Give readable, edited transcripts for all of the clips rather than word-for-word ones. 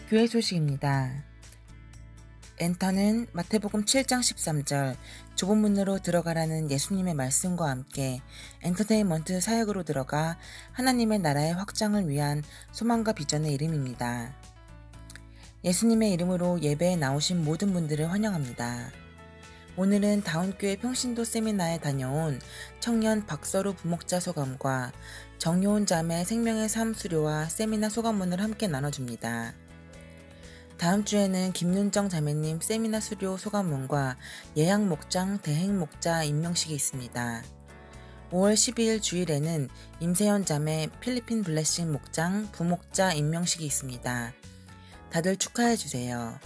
교회 소식입니다. 엔터는 마태복음 7장 13절 좁은 문으로 들어가라는 예수님의 말씀과 함께 엔터테인먼트 사역으로 들어가 하나님의 나라의 확장을 위한 소망과 비전의 이름입니다. 예수님의 이름으로 예배에 나오신 모든 분들을 환영합니다. 오늘은 다운교회 평신도 세미나에 다녀온 청년 박서루 부목자 소감과 정효은 자매 생명의 삶 수료와 세미나 소감문을 함께 나눠줍니다. 다음 주에는 김윤정 자매님 세미나 수료 소감문과 예양 목장 대행 목자 임명식이 있습니다. 5월 12일 주일에는 임세현 자매 필리핀 블레싱 목장 부목자 임명식이 있습니다. 다들 축하해주세요.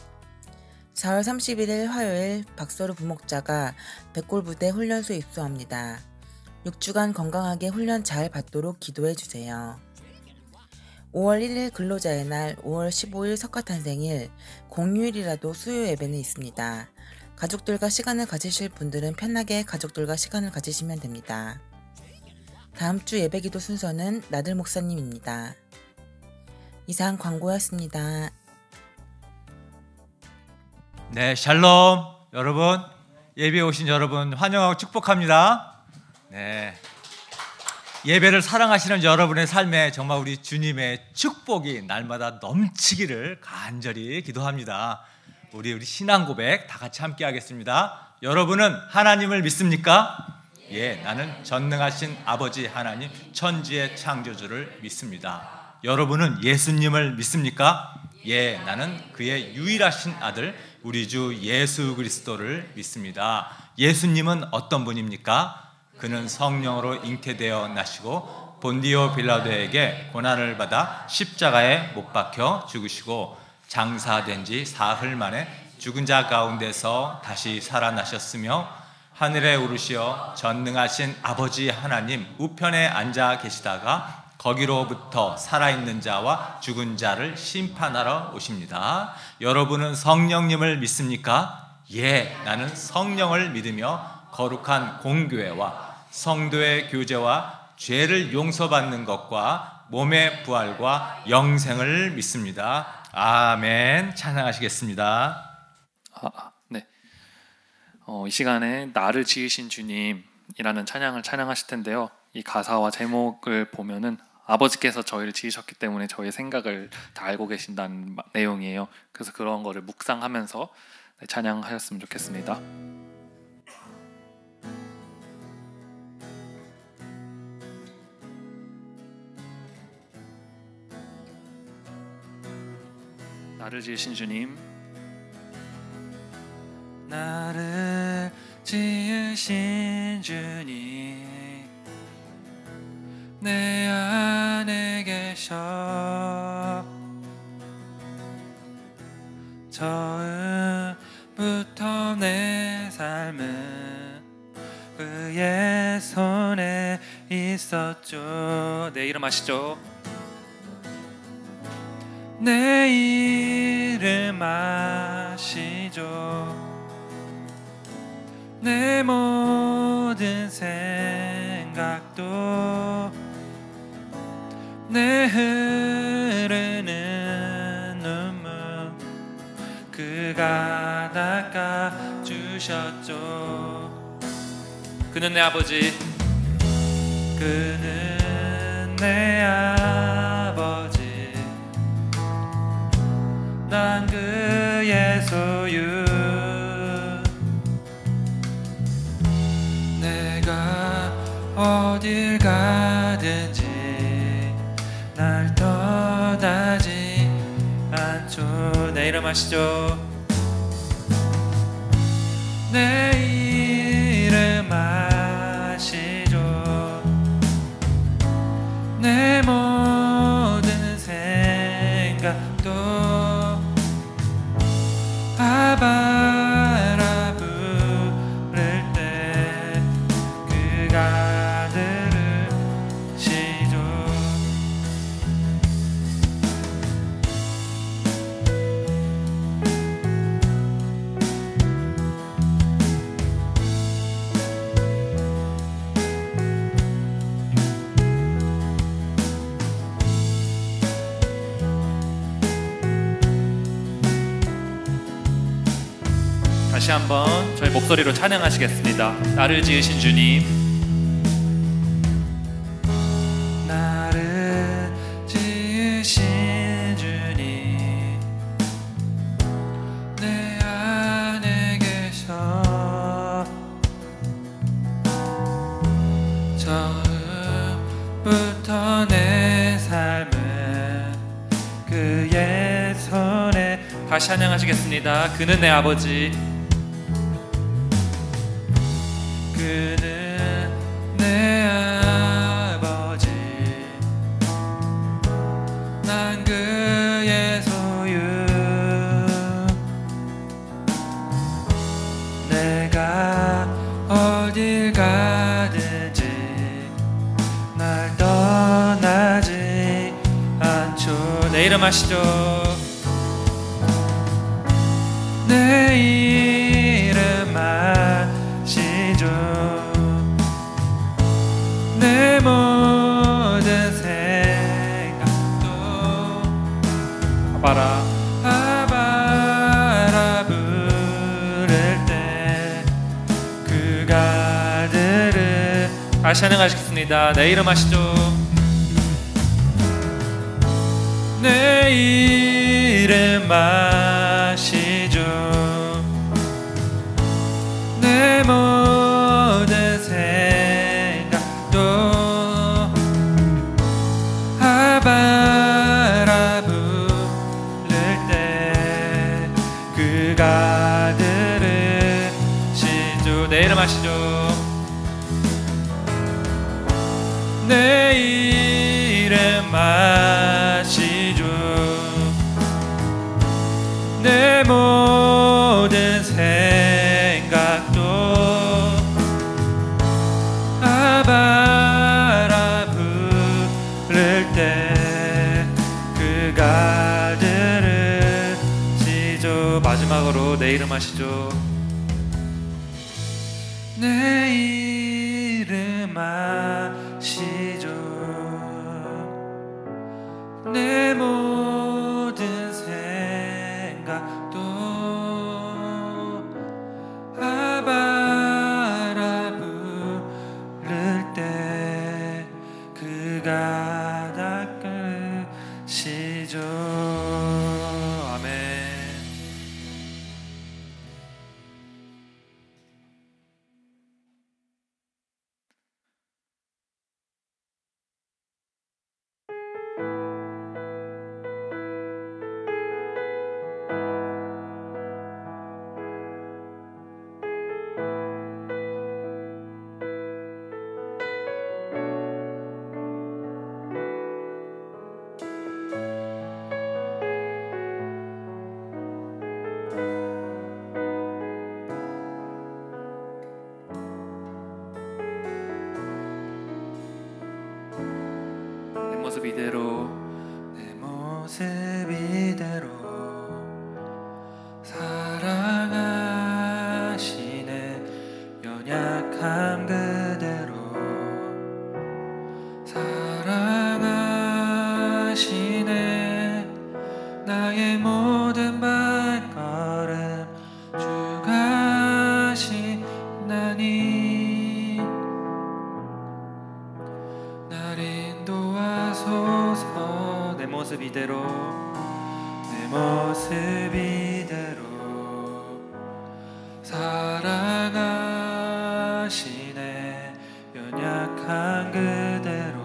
4월 31일 화요일 박서루 부목자가 백골부대 훈련소에 입소합니다. 6주간 건강하게 훈련 잘 받도록 기도해주세요. 5월 1일 근로자의 날, 5월 15일 석가탄생일, 공휴일이라도 수요 예배는 있습니다. 가족들과 시간을 가지실 분들은 편하게 가족들과 시간을 가지시면 됩니다. 다음 주 예배기도 순서는 나들 목사님입니다. 이상 광고였습니다. 네, 샬롬 여러분, 예배에 오신 여러분 환영하고 축복합니다. 네, 예배를 사랑하시는 여러분의 삶에 정말 우리 주님의 축복이 날마다 넘치기를 간절히 기도합니다. 우리 신앙 고백 다 같이 함께 하겠습니다. 여러분은 하나님을 믿습니까? 예, 나는 전능하신 아버지 하나님 천지의 창조주를 믿습니다. 여러분은 예수님을 믿습니까? 예, 나는 그의 유일하신 아들 우리 주 예수 그리스도를 믿습니다. 예수님은 어떤 분입니까? 그는 성령으로 잉태되어 나시고 본디오 빌라도에게 고난을 받아 십자가에 못 박혀 죽으시고 장사된 지 사흘 만에 죽은 자 가운데서 다시 살아나셨으며 하늘에 오르시어 전능하신 아버지 하나님 우편에 앉아 계시다가 거기로부터 살아있는 자와 죽은 자를 심판하러 오십니다. 여러분은 성령님을 믿습니까? 예, 나는 성령을 믿으며 거룩한 공교회와 성도의 교제와 죄를 용서받는 것과 몸의 부활과 영생을 믿습니다. 아멘. 찬양하시겠습니다. 네. 이 시간에 나를 지으신 주님이라는 찬양을 찬양하실 텐데요. 이 가사와 제목을 보면은 아버지께서 저희를 지으셨기 때문에 저희의 생각을 다 알고 계신다는 내용이에요. 그래서 그런 거를 묵상하면서 찬양하셨으면 좋겠습니다. 나를 지으신 주님, 나를 지으신 주님, 내 안에 계셔 처음부터 내 삶은 그의 손에 있었죠. 내 이름 아시죠? 내 이름 아시죠? 내 모든 생각도 내 흐르는 눈물 그가 닦아주셨죠. 그는 내 아버지, 그는 내 아버지, 난 그의 소유. 내가 어딜 가든지 날 떠나지 않죠. 내 이름 아시죠? 내 이름 아시죠? 내 모든 생각도 아바라 부를 때 그가 들으시죠. 다시 한번 저희 목소리로 찬양하시겠습니다. 나를 지으신 주님, 나를 지으신 주님, 내 안에 계셔. 처음부터 내 삶은 그의 손에. 다시 찬양하시겠습니다. 그는 내 아버지, 그는 내 아버지, 난 그의 소유. 내가 어딜 가든지 날 떠나지 않죠. 내 이름 아시죠? 내 이름 아시죠? 내 모든 생각도 아바라 부를 때 그가 들을. 다시 찬양하시겠습니다. 내 이름 아시죠? 내 이름 아시죠? 내 모든 생각도 아바라 부를 때 그가 들으시죠. 내 이름 아시죠? 내 이름 아시죠? 내 모든 생각도 아바라 부를 때 그가 들으시죠. 마지막으로 내 이름 아시죠? 내 이름 아시죠? 내 모든 생각도 아바라 부를 때 그가 닦으시죠. 아멘. 모습 이대로, 내 모습 이대로 사랑하시네. 연약함 그대로 사랑하시네. 나의 모든 발걸음 주가 하시나니 날 인도하소서. 내 모습 이대로, 내 모습 이대로 사랑하시네. 연약한 그대로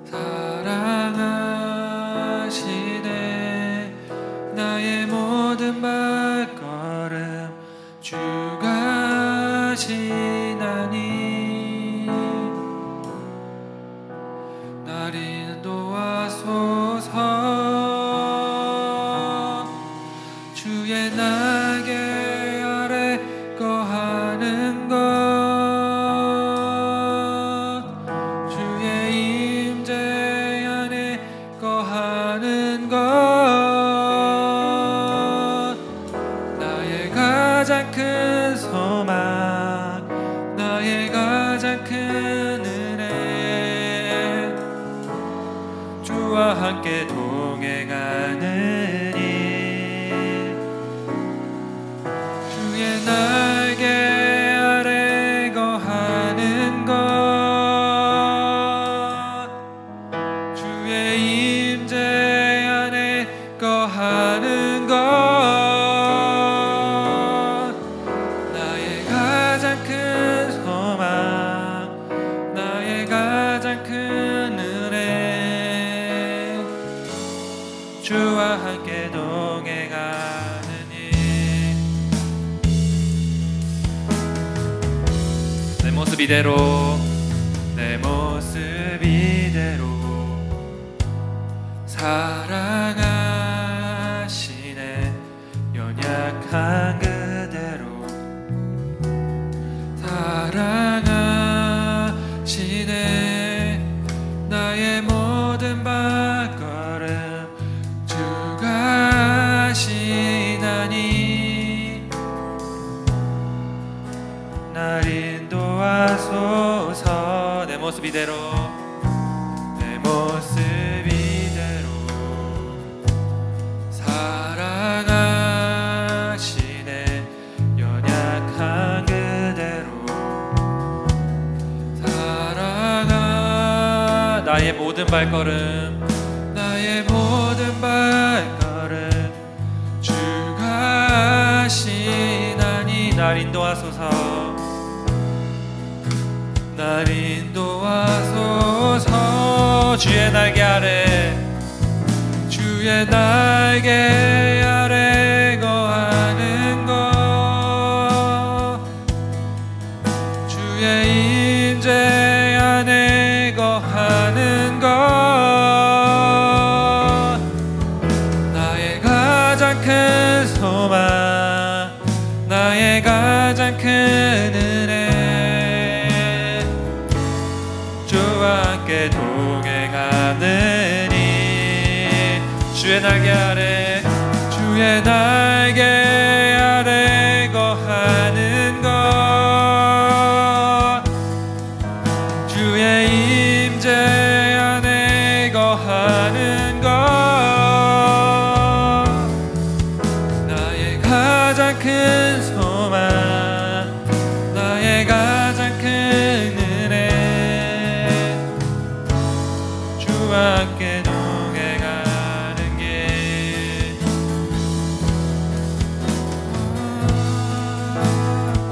사랑하시네. 나의 모든 발걸음 주가 하시나니 날 인도하소서. 주의 날개 아래 거하는 것, 주의 임재 안에 거하는 것, 나의 가장 큰 소망, 나의 가장 큰 은혜, 주와 함께 동행하는 일. 임재 안에 거하는 것 나의 가장 큰 소망 나의 가장 큰 은혜 주와 함께 동행하는 내 모습 이대로 내 모습 이대로 사랑하시네 연약한 그대로 사랑하시네 나의 모든 발걸음 주가 하시나니 날 인도하소서 내 모습 이대로 내 모습 이대로 사랑하시네 연약한 그대로 사랑하 나의 모든 발걸음 나의 모든 발걸음 주가 하시나니 날 인도하소서 날 인도하소서 주의 날개 아래 주의 날개 아래 거하는 것 주의 임재 안에 거하는 것 나의 가장 큰 소망 나의 가장 큰 은혜 주와 함께 동행하느니 주의 날개 아래 주의 날개 아래 거하는 것 주의 임재 안에 거하는 것 나의 가장 큰 소망 나의 가장 큰 은혜 주와 함께 동행하는 길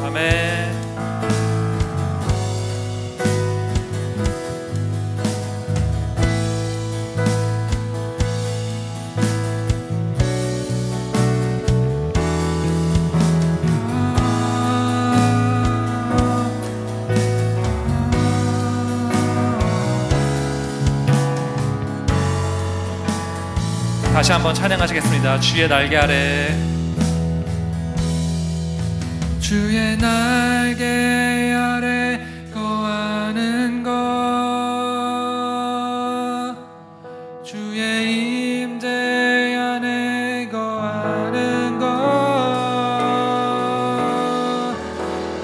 아멘 다시 한번 찬양하시겠습니다. 주의 날개 아래 주의 날개 아래 거하는 것 주의 임재 안에 거하는 것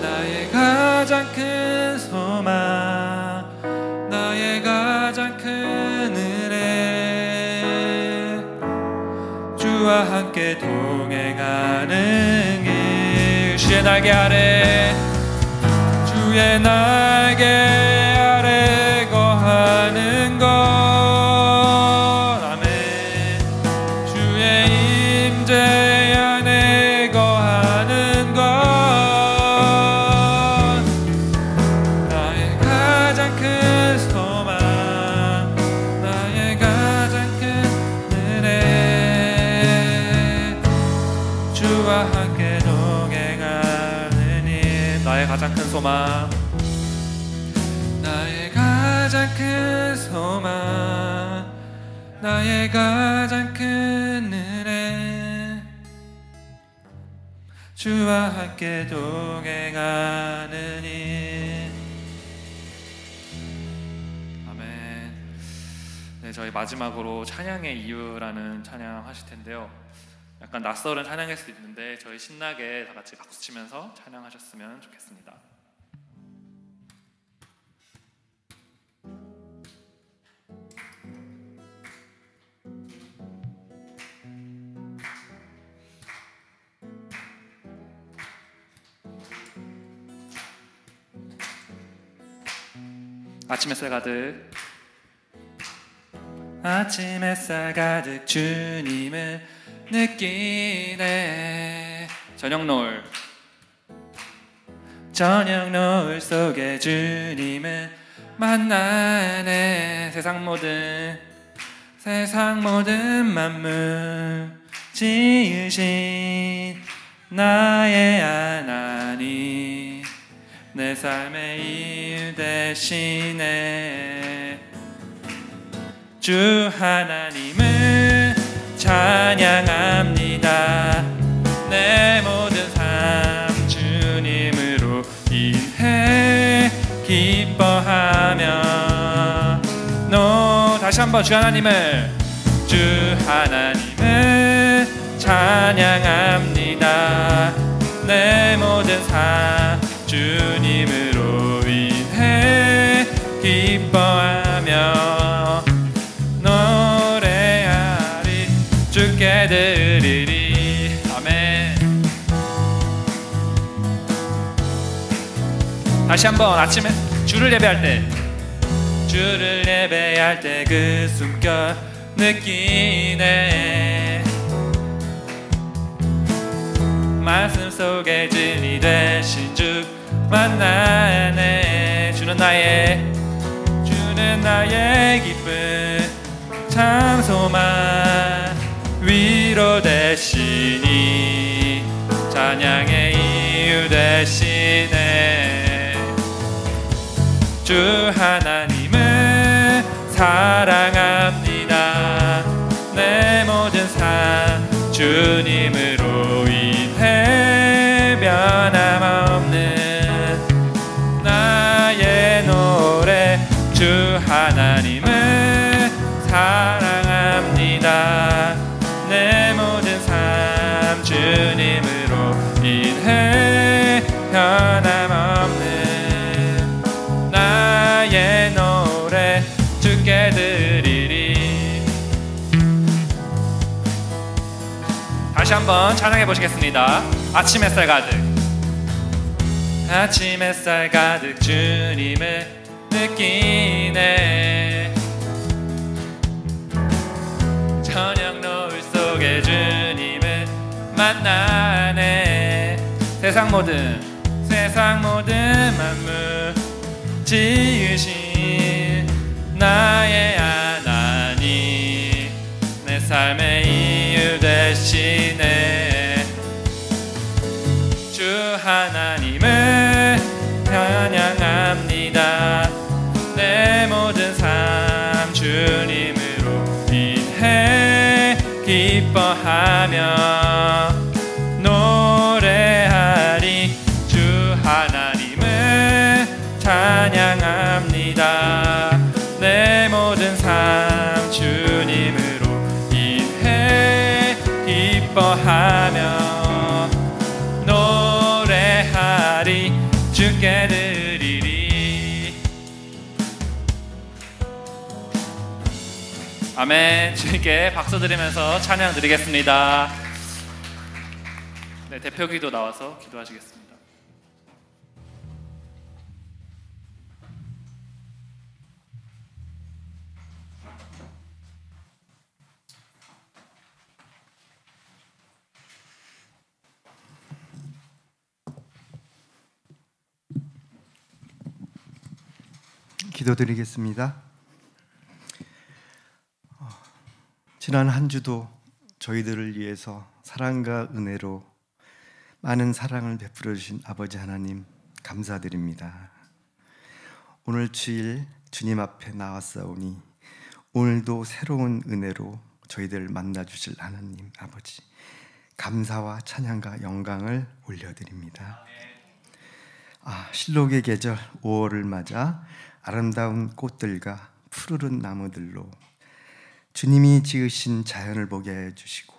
나의 가장 큰 소망 나의 가장 큰 은혜 주와 함께 동행하는 길 주의 날개 아래 주의 날개 아래 거하는 것 아멘 주의 임재 안에 거하는 것 나의 가장 큰 소망 나의 가장 큰 은혜 주와 함께 동행하느니 나의 가장 큰 소망 나의 가장 큰 소망 나의 가장 큰 은혜 주와 함께 동행하느니 아멘. 네, 저희 마지막으로 찬양의 이유라는 찬양 하실 텐데요. 약간 낯설은 찬양일 수도 있는데 저희 신나게 다 같이 박수 치면서 찬양하셨으면 좋겠습니다. 아침 햇살 가득 아침 햇살 가득 주님을 느끼네. 저녁 노을 속에 주님을 만나네. 세상 모든 만물 지으신 나의 하나님, 내 삶의 이유 되시네. 주 하나님을 찬양합니다. 내 모든 삶 주님으로 인해 기뻐하며 다시 한번 주 하나님을 찬양합니다. 내 모든 삶 주님으로 인해 기뻐하며 노래하리. 주께 드리리. 아멘. 다시 한번 아침에 주를 예배할 때 그 숨결 느끼네. 말씀 속에 진리 되신 주 만나네. 주는 나의 기쁨 참 소망 위로 되시니 찬양의 이유 되시네. 주 하나님을 사랑합니다. 내 모든 삶 주님으로 인해 변함없는 나의 노래. 주 하나님을 사랑합니다. 내 모든 삶 주님으로 인해 변함없는 나의 노래. 주께 드리리. 다시 한번 찬양해 보시겠습니다. 아침 햇살 가득 주님을 느끼네. 저녁 노을 속에 주님을 만나네. 세상 모든 만물 지으신 나의 하나님, 내 삶의 이유 되시네. 주 하나님을 찬양합니다. 내 모든 삶 주님으로 인해 기뻐하며 노래하리. 주 하나님을 찬양합니다. 내 모든 삶 주님으로 인해 기뻐하며 노래하리. 주께 드리리. 아멘. 주님께 박수 드리면서 찬양 드리겠습니다. 네, 대표 기도 나와서 기도하시겠습니다. 기도드리겠습니다. 지난 한 주도 저희들을 위해서 사랑과 은혜로 많은 사랑을 베풀어 주신 아버지 하나님 감사드립니다. 오늘 주일 주님 앞에 나왔사오니 오늘도 새로운 은혜로 저희들 만나 주실 하나님 아버지 감사와 찬양과 영광을 올려드립니다. 실록의 계절 5월을 맞아 아름다운 꽃들과 푸르른 나무들로 주님이 지으신 자연을 보게 해주시고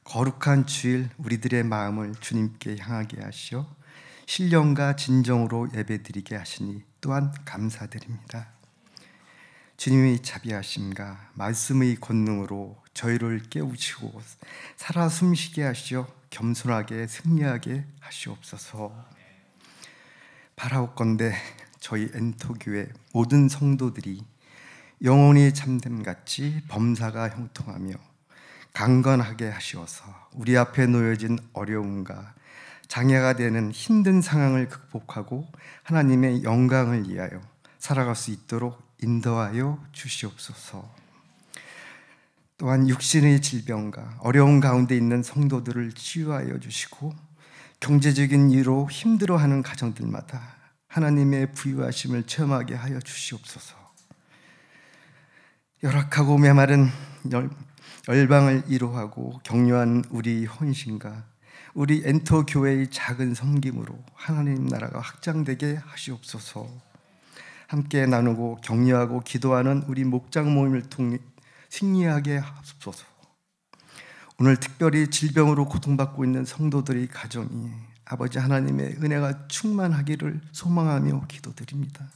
거룩한 주일 우리들의 마음을 주님께 향하게 하시어 신령과 진정으로 예배드리게 하시니 또한 감사드립니다. 주님의 자비하심과 말씀의 권능으로 저희를 깨우치고 살아 숨쉬게 하시어 겸손하게 승리하게 하시옵소서. 바라옵건대 저희 엔토교회 모든 성도들이 영혼이 참됨같이 범사가 형통하며 강건하게 하시어서 우리 앞에 놓여진 어려움과 장애가 되는 힘든 상황을 극복하고 하나님의 영광을 위하여 살아갈 수 있도록 인도하여 주시옵소서. 또한 육신의 질병과 어려운 가운데 있는 성도들을 치유하여 주시고 경제적인 이유로 힘들어하는 가정들마다 하나님의 부유하심을 체험하게 하여 주시옵소서. 열악하고 메마른 열방을 이루하고 격려한 우리 헌신과 우리 엔터 교회의 작은 섬김으로 하나님 나라가 확장되게 하시옵소서. 함께 나누고 격려하고 기도하는 우리 목장 모임을 통해 승리하게 하옵소서. 오늘 특별히 질병으로 고통받고 있는 성도들의 가정이 아버지 하나님의 은혜가 충만하기를 소망하며 기도드립니다.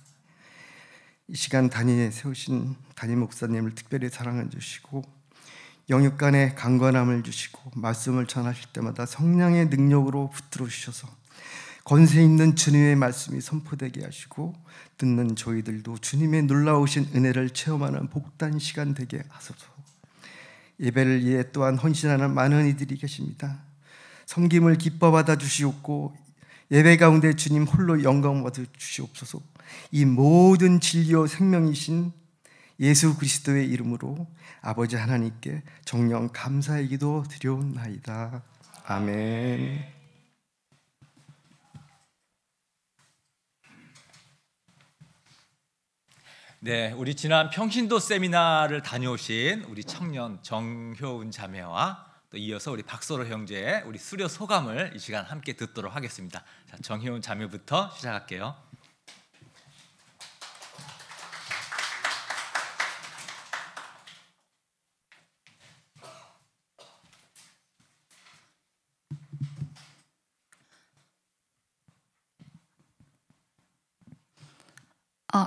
이 시간 단위에 세우신 담임 목사님을 특별히 사랑해 주시고 영육간의 강건함을 주시고 말씀을 전하실 때마다 성령의 능력으로 붙들어 주셔서 권세 있는 주님의 말씀이 선포되게 하시고 듣는 저희들도 주님의 놀라우신 은혜를 체험하는 복된 시간 되게 하소서. 예배를 위해 또한 헌신하는 많은 이들이 계십니다. 섬김을 기뻐 받아 주시옵고 예배 가운데 주님 홀로 영광 받아 주시옵소서. 이 모든 진리요 생명이신 예수 그리스도의 이름으로 아버지 하나님께 정령 감사의 기도 드려옵나이다. 아멘. 네, 우리 지난 평신도 세미나를 다녀오신 우리 청년 정효은 자매와 또 이어서 우리 박소로 형제의 우리 수료 소감을 이 시간 함께 듣도록 하겠습니다. 자, 정효은 자매부터 시작할게요.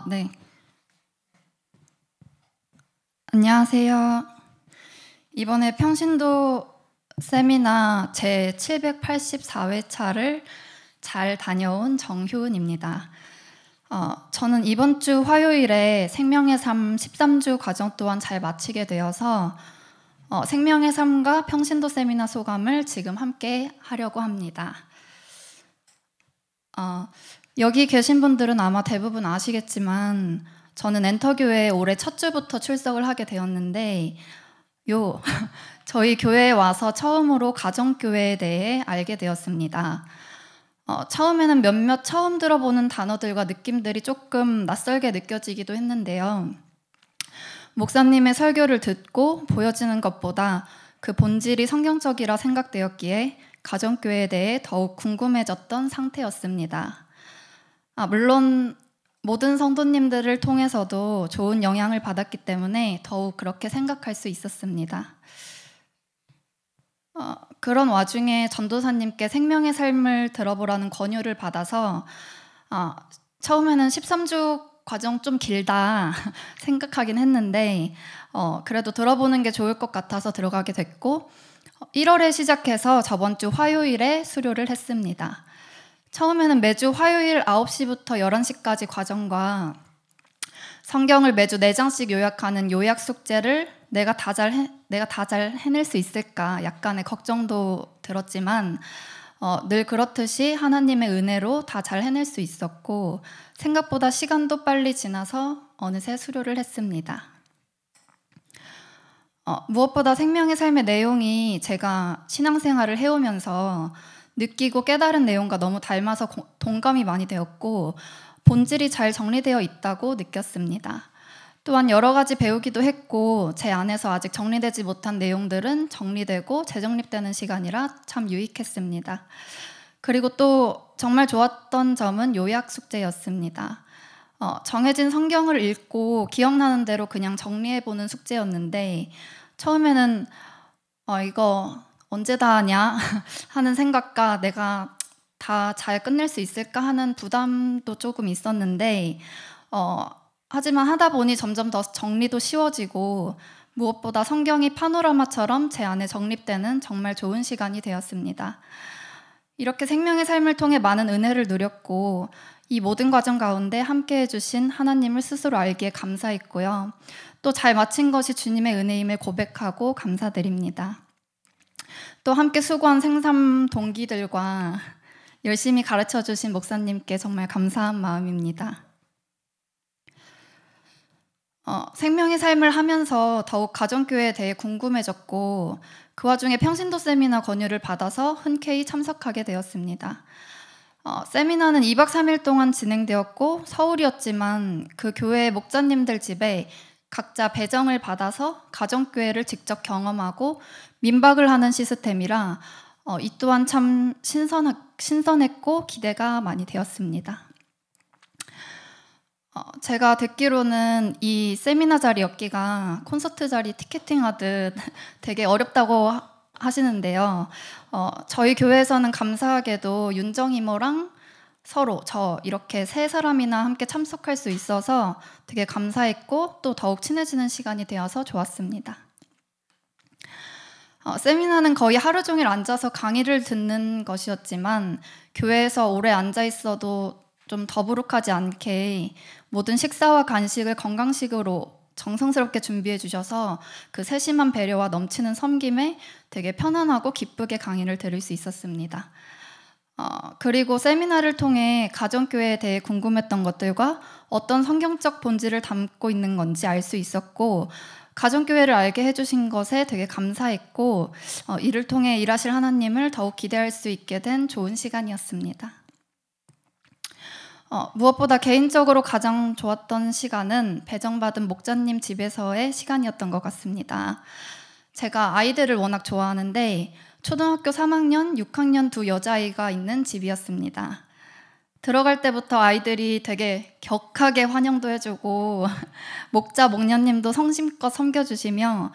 네. 안녕하세요. 이번에 평신도 세미나 제 784회차를 잘 다녀온 정효은입니다. 저는 이번 주 화요일에 생명의 삶 13주 과정 또한 잘 마치게 되어서 생명의 삶과 평신도 세미나 소감을 지금 함께 하려고 합니다. 여기 계신 분들은 아마 대부분 아시겠지만 저는 엔터교회에 올해 첫 주부터 출석을 하게 되었는데 저희 교회에 와서 처음으로 가정교회에 대해 알게 되었습니다. 처음에는 몇몇 처음 들어보는 단어들과 느낌들이 조금 낯설게 느껴지기도 했는데요. 목사님의 설교를 듣고 보여지는 것보다 그 본질이 성경적이라 생각되었기에 가정교회에 대해 더욱 궁금해졌던 상태였습니다. 물론 모든 성도님들을 통해서도 좋은 영향을 받았기 때문에 더욱 그렇게 생각할 수 있었습니다. 그런 와중에 전도사님께 생명의 삶을 들어보라는 권유를 받아서 처음에는 13주 과정 좀 길다 생각하긴 했는데 그래도 들어보는 게 좋을 것 같아서 들어가게 됐고 1월에 시작해서 저번 주 화요일에 수료를 했습니다. 처음에는 매주 화요일 9시부터 11시까지 과정과 성경을 매주 4장씩 요약하는 요약 숙제를 내가 다 잘 해낼 수 있을까 약간의 걱정도 들었지만 늘 그렇듯이 하나님의 은혜로 다 잘 해낼 수 있었고 생각보다 시간도 빨리 지나서 어느새 수료를 했습니다. 무엇보다 생명의 삶의 내용이 제가 신앙생활을 해오면서 느끼고 깨달은 내용과 너무 닮아서 동감이 많이 되었고 본질이 잘 정리되어 있다고 느꼈습니다. 또한 여러 가지 배우기도 했고 제 안에서 아직 정리되지 못한 내용들은 정리되고 재정립되는 시간이라 참 유익했습니다. 그리고 또 정말 좋았던 점은 요약 숙제였습니다. 정해진 성경을 읽고 기억나는 대로 그냥 정리해보는 숙제였는데 처음에는 이거 언제 다 하냐 하는 생각과 내가 다 잘 끝낼 수 있을까 하는 부담도 조금 있었는데 하지만 하다 보니 점점 더 정리도 쉬워지고 무엇보다 성경이 파노라마처럼 제 안에 정립되는 정말 좋은 시간이 되었습니다. 이렇게 생명의 삶을 통해 많은 은혜를 누렸고 이 모든 과정 가운데 함께 해주신 하나님을 스스로 알기에 감사했고요. 또 잘 마친 것이 주님의 은혜임을 고백하고 감사드립니다. 또 함께 수고한 생삼 동기들과 열심히 가르쳐주신 목사님께 정말 감사한 마음입니다. 생명의 삶을 하면서 더욱 가정교회에 대해 궁금해졌고 그 와중에 평신도 세미나 권유를 받아서 흔쾌히 참석하게 되었습니다. 세미나는 2박 3일 동안 진행되었고 서울이었지만 그 교회의 목자님들 집에 각자 배정을 받아서 가정교회를 직접 경험하고 민박을 하는 시스템이라 이 또한 참 신선했고 기대가 많이 되었습니다. 제가 듣기로는 이 세미나 자리 엮기가 콘서트 자리 티켓팅하듯 되게 어렵다고 하시는데요. 저희 교회에서는 감사하게도 윤정 이모랑 서로 저 이렇게 세 사람이나 함께 참석할 수 있어서 되게 감사했고 또 더욱 친해지는 시간이 되어서 좋았습니다. 세미나는 거의 하루 종일 앉아서 강의를 듣는 것이었지만 교회에서 오래 앉아 있어도 좀 더부룩하지 않게 모든 식사와 간식을 건강식으로 정성스럽게 준비해 주셔서 그 세심한 배려와 넘치는 섬김에 되게 편안하고 기쁘게 강의를 들을 수 있었습니다. 그리고 세미나를 통해 가정교회에 대해 궁금했던 것들과 어떤 성경적 본질을 담고 있는 건지 알 수 있었고 가정교회를 알게 해주신 것에 되게 감사했고 이를 통해 일하실 하나님을 더욱 기대할 수 있게 된 좋은 시간이었습니다. 무엇보다 개인적으로 가장 좋았던 시간은 배정받은 목자님 집에서의 시간이었던 것 같습니다. 제가 아이들을 워낙 좋아하는데 초등학교 3학년, 6학년 두 여자아이가 있는 집이었습니다. 들어갈 때부터 아이들이 되게 격하게 환영도 해주고 목자, 목녀님도 성심껏 섬겨주시며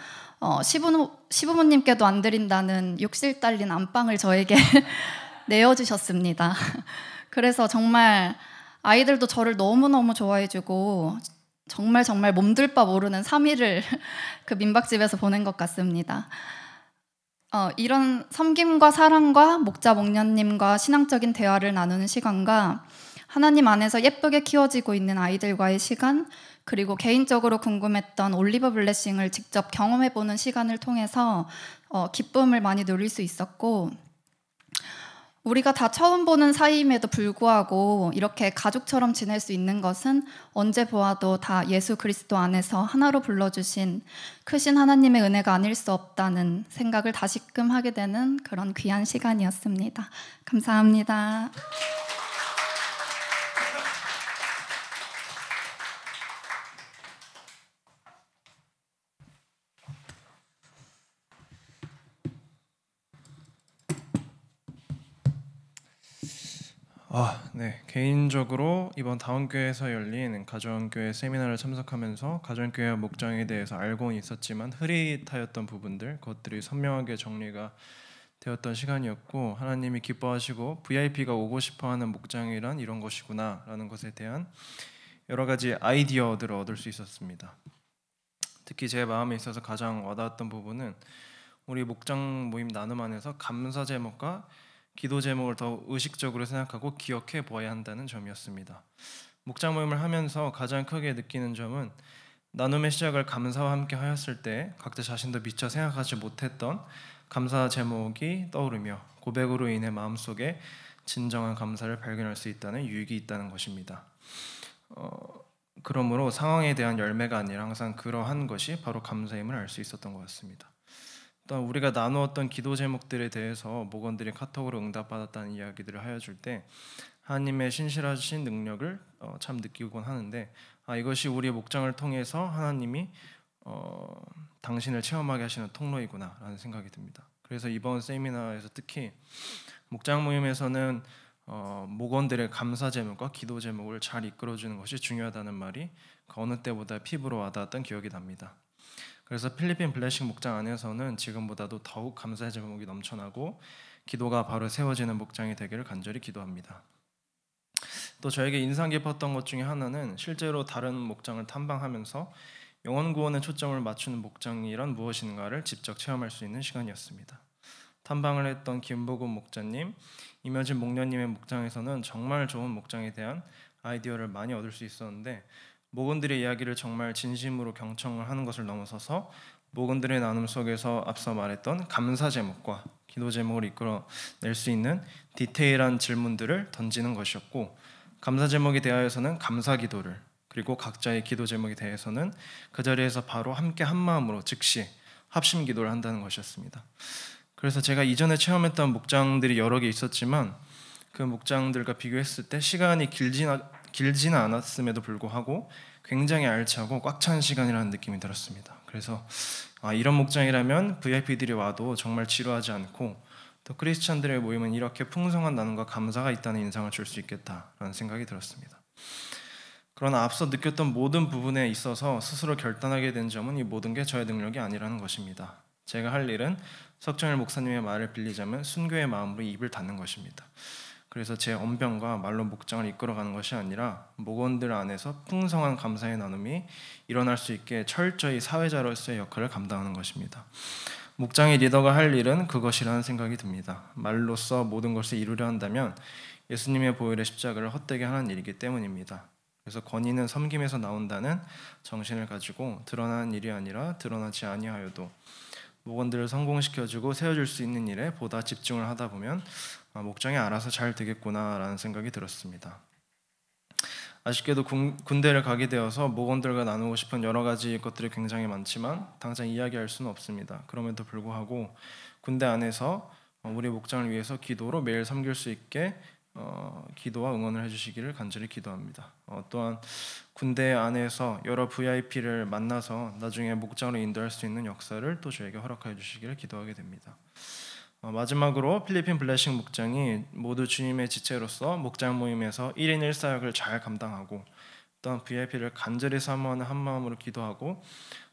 시부모님께도 안 드린다는 욕실 딸린 안방을 저에게 내어주셨습니다. 그래서 정말 아이들도 저를 너무너무 좋아해주고 정말 몸둘 바 모르는 3일을 그 민박집에서 보낸 것 같습니다. 이런 섬김과 사랑과 목자 목녀님과 신앙적인 대화를 나누는 시간과 하나님 안에서 예쁘게 키워지고 있는 아이들과의 시간, 그리고 개인적으로 궁금했던 올리브 블레싱을 직접 경험해보는 시간을 통해서 기쁨을 많이 누릴 수 있었고 우리가 다 처음 보는 사이임에도 불구하고 이렇게 가족처럼 지낼 수 있는 것은 언제 보아도 다 예수 그리스도 안에서 하나로 불러주신 크신 하나님의 은혜가 아닐 수 없다는 생각을 다시금 하게 되는 그런 귀한 시간이었습니다. 감사합니다. 네. 개인적으로 이번 다운교회에서 열린 가정교회 세미나를 참석하면서 가정교회 목장에 대해서 알고는 있었지만 흐릿하였던 부분들, 그것들이 선명하게 정리가 되었던 시간이었고 하나님이 기뻐하시고 VIP가 오고 싶어하는 목장이란 이런 것이구나 라는 것에 대한 여러 가지 아이디어들을 얻을 수 있었습니다. 특히 제 마음에 있어서 가장 와닿았던 부분은 우리 목장 모임 나눔 안에서 감사 제목과 기도 제목을 더 의식적으로 생각하고 기억해 보아야 한다는 점이었습니다. 목장 모임을 하면서 가장 크게 느끼는 점은 나눔의 시작을 감사와 함께 하였을 때 각자 자신도 미처 생각하지 못했던 감사 제목이 떠오르며 고백으로 인해 마음속에 진정한 감사를 발견할 수 있다는 유익이 있다는 것입니다. 그러므로 상황에 대한 열매가 아니라 항상 그러한 것이 바로 감사임을 알 수 있었던 것 같습니다. 또 우리가 나누었던 기도 제목들에 대해서 목원들이 카톡으로 응답받았다는 이야기들을 하여줄 때 하나님의 신실하신 능력을 참 느끼곤 하는데 이것이 우리 목장을 통해서 하나님이 당신을 체험하게 하시는 통로이구나 라는 생각이 듭니다. 그래서 이번 세미나에서 특히 목장 모임에서는 목원들의 감사 제목과 기도 제목을 잘 이끌어주는 것이 중요하다는 말이 그 어느 때보다 피부로 와닿았던 기억이 납니다. 그래서 필리핀 블레싱 목장 안에서는 지금보다도 더욱 감사의 제목이 넘쳐나고 기도가 바로 세워지는 목장이 되기를 간절히 기도합니다. 또 저에게 인상 깊었던 것 중에 하나는 실제로 다른 목장을 탐방하면서 영혼 구원에 초점을 맞추는 목장이란 무엇인가를 직접 체험할 수 있는 시간이었습니다. 탐방을 했던 김보금 목자님, 임효진 목녀님의 목장에서는 정말 좋은 목장에 대한 아이디어를 많이 얻을 수 있었는데, 목원들의 이야기를 정말 진심으로 경청을 하는 것을 넘어서서 목원들의 나눔 속에서 앞서 말했던 감사 제목과 기도 제목을 이끌어낼 수 있는 디테일한 질문들을 던지는 것이었고, 감사 제목에 대하여서는 감사 기도를, 그리고 각자의 기도 제목에 대해서는 그 자리에서 바로 함께 한 마음으로 즉시 합심 기도를 한다는 것이었습니다. 그래서 제가 이전에 체험했던 목장들이 여러 개 있었지만 그 목장들과 비교했을 때 시간이 길지는 않았음에도 불구하고 굉장히 알차고 꽉 찬 시간이라는 느낌이 들었습니다. 그래서 이런 목장이라면 VIP들이 와도 정말 지루하지 않고, 또 크리스찬들의 모임은 이렇게 풍성한 나눔과 감사가 있다는 인상을 줄 수 있겠다라는 생각이 들었습니다. 그러나 앞서 느꼈던 모든 부분에 있어서 스스로 결단하게 된 점은 이 모든 게 저의 능력이 아니라는 것입니다. 제가 할 일은 석정일 목사님의 말을 빌리자면 순교의 마음으로 입을 닫는 것입니다. 그래서 제 언변과 말로 목장을 이끌어가는 것이 아니라 목원들 안에서 풍성한 감사의 나눔이 일어날 수 있게 철저히 사회자로서의 역할을 감당하는 것입니다. 목장의 리더가 할 일은 그것이라는 생각이 듭니다. 말로써 모든 것을 이루려 한다면 예수님의 보혈의 십자가를 헛되게 하는 일이기 때문입니다. 그래서 권위는 섬김에서 나온다는 정신을 가지고 드러나는 일이 아니라 드러나지 아니하여도 목원들을 성공시켜주고 세워줄 수 있는 일에 보다 집중을 하다 보면 목장이 알아서 잘 되겠구나라는 생각이 들었습니다. 아쉽게도 군대를 가게 되어서 목원들과 나누고 싶은 여러 가지 것들이 굉장히 많지만 당장 이야기할 수는 없습니다. 그럼에도 불구하고 군대 안에서 우리 목장을 위해서 기도로 매일 섬길 수 있게 기도와 응원을 해주시기를 간절히 기도합니다. 또한 군대 안에서 여러 VIP를 만나서 나중에 목장으로 인도할 수 있는 역사를 또 저에게 허락해 주시기를 기도하게 됩니다. 마지막으로 필리핀 블레싱 목장이 모두 주님의 지체로서 목장 모임에서 1인 1사역을 잘 감당하고, 또한 VIP를 간절히 사모하는 한 마음으로 기도하고,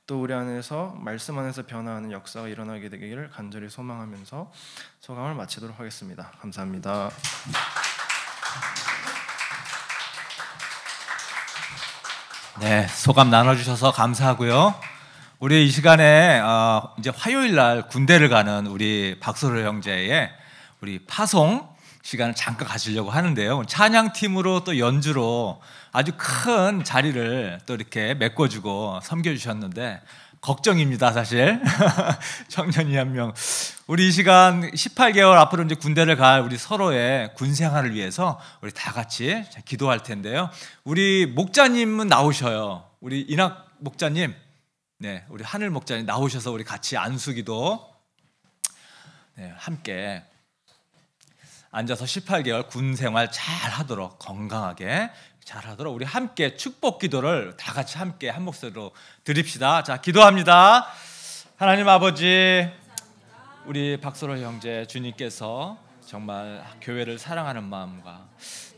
또 우리 안에서 말씀 안에서 변화하는 역사가 일어나게 되기를 간절히 소망하면서 소감을 마치도록 하겠습니다. 감사합니다. 네, 소감 나눠주셔서 감사하고요. 우리 이 시간에 이제 화요일 날 군대를 가는 우리 박소로 형제의 우리 파송 시간을 잠깐 가지려고 하는데요. 찬양팀으로 또 연주로 아주 큰 자리를 또 이렇게 메꿔주고 섬겨주셨는데 걱정입니다, 사실. 청년이 한 명. 우리 이 시간 18개월 앞으로 이제 군대를 갈 우리 서로의 군 생활을 위해서 우리 다 같이 기도할 텐데요. 우리 목자님은 나오셔요. 우리 이낙 목자님, 네, 우리 하늘 목자님 나오셔서 우리 같이 안수기도 함께 앉아서 18개월 군 생활 잘 하도록, 건강하게 잘 하도록 우리 함께 축복 기도를 다 같이 함께 한 목소리로 드립시다. 자, 기도합니다. 하나님 아버지, 우리 박소로 형제 주님께서 정말 교회를 사랑하는 마음과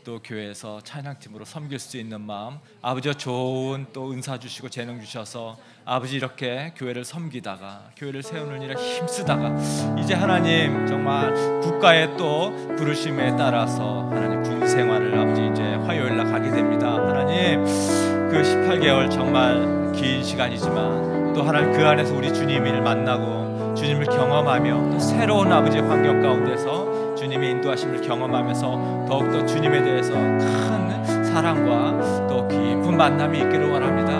또 교회에서 찬양팀으로 섬길 수 있는 마음, 아버지가 좋은 또 은사 주시고 재능 주셔서 아버지 이렇게 교회를 섬기다가 교회를 세우는 일에 힘쓰다가 이제 하나님 정말 국가의 또 부르심에 따라서 하나님 군 생활을 아버지 이제 화요일 날 가게 됩니다. 하나님 그 18개월 정말 긴 시간이지만 또 하나님 그 안에서 우리 주님을 만나고 주님을 경험하며 또 새로운 아버지의 환경 가운데서 주님의 인도하심을 경험하면서 더욱더 주님에 대해서 큰 사랑과 또 깊은 만남이 있기를 원합니다.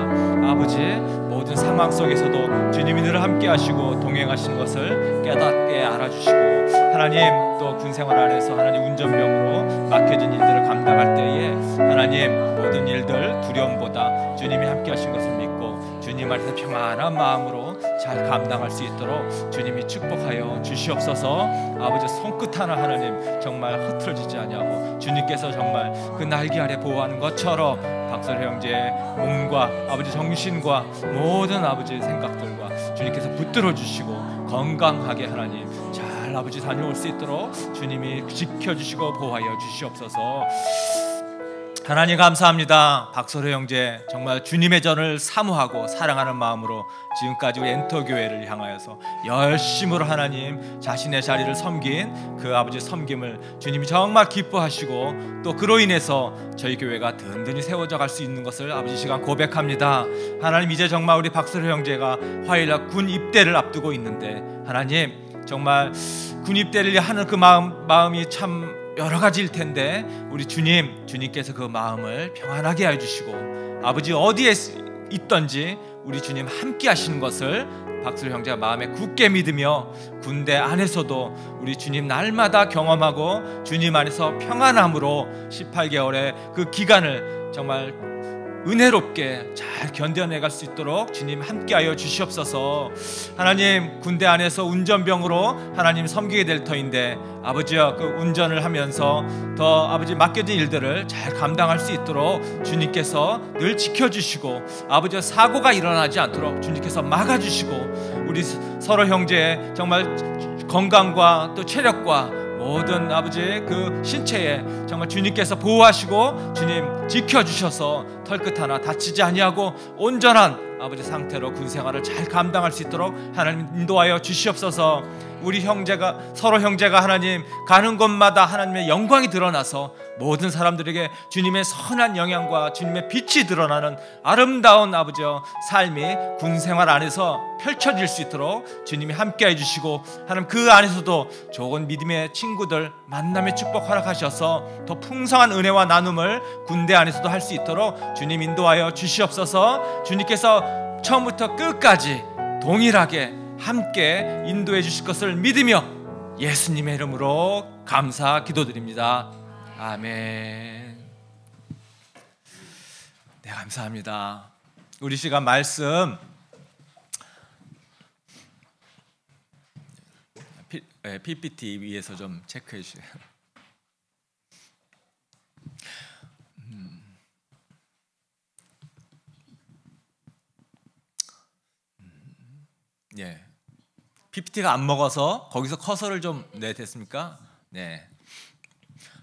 아버지 모든 상황 속에서도 주님이 늘 함께 하시고 동행하시는 것을 깨닫게 알아주시고 하나님 또 군생활 안에서 하나님 운전병으로 맡겨진 일들을 감당할 때에 하나님 모든 일들 두려움보다 주님이 함께 하신 것을 믿고 주님 안에서 평안한 마음으로 잘 감당할 수 있도록 주님이 축복하여 주시옵소서. 아버지 손끝 하나 하나님 정말 흐트러지지 아니하고 주님께서 정말 그 날개 아래 보호하는 것처럼 박소로 형제의 몸과 아버지 정신과 모든 아버지 생각들과 주님께서 붙들어 주시고 건강하게 하나님 잘 아버지 다녀올 수 있도록 주님이 지켜주시고 보호하여 주시옵소서. 하나님 감사합니다. 박소로 형제 정말 주님의 전을 사모하고 사랑하는 마음으로 지금까지 우리 엔터교회를 향하여서 열심으로 하나님 자신의 자리를 섬긴 그 아버지 섬김을 주님이 정말 기뻐하시고 또 그로 인해서 저희 교회가 든든히 세워져 갈 수 있는 것을 아버지 시간 고백합니다. 하나님 이제 정말 우리 박소로 형제가 화요일날 군 입대를 앞두고 있는데 하나님 정말 군입대를 하는 그 마음이 참 여러 가지일 텐데 우리 주님께서 그 마음을 평안하게 해주시고 아버지 어디에 있든지 우리 주님 함께 하시는 것을 박수로 형제가 마음에 굳게 믿으며 군대 안에서도 우리 주님 날마다 경험하고 주님 안에서 평안함으로 18개월의 그 기간을 정말 은혜롭게 잘 견뎌내갈 수 있도록 주님 함께하여 주시옵소서. 하나님 군대 안에서 운전병으로 하나님 섬기게 될 터인데 아버지여 그 운전을 하면서 더 아버지 맡겨진 일들을 잘 감당할 수 있도록 주님께서 늘 지켜주시고 아버지여 사고가 일어나지 않도록 주님께서 막아주시고 우리 서로 형제의 정말 건강과 또 체력과 모든 아버지의 그 신체에 정말 주님께서 보호하시고 주님 지켜주셔서 털끝 하나 다치지 아니하고 온전한 아버지 상태로 군생활을 잘 감당할 수 있도록 하나님 인도하여 주시옵소서. 우리 형제가 서로 형제가 하나님 가는 곳마다 하나님의 영광이 드러나서 모든 사람들에게 주님의 선한 영향과 주님의 빛이 드러나는 아름다운 아버지여 삶이 군생활 안에서 펼쳐질 수 있도록 주님이 함께해 주시고 하나님 그 안에서도 좋은 믿음의 친구들 만남의 축복 허락하셔서 더 풍성한 은혜와 나눔을 군대 안에서도 할 수 있도록 주님 인도하여 주시옵소서. 주님께서 처음부터 끝까지 동일하게 함께 인도해 주실 것을 믿으며 예수님의 이름으로 감사 기도드립니다. 아멘. 네, 감사합니다. 우리 시간 말씀 PPT 위에서 좀 체크해 주세요. 예. PPT가 안 먹어서 거기서 커서를 좀 됐습니까? 네.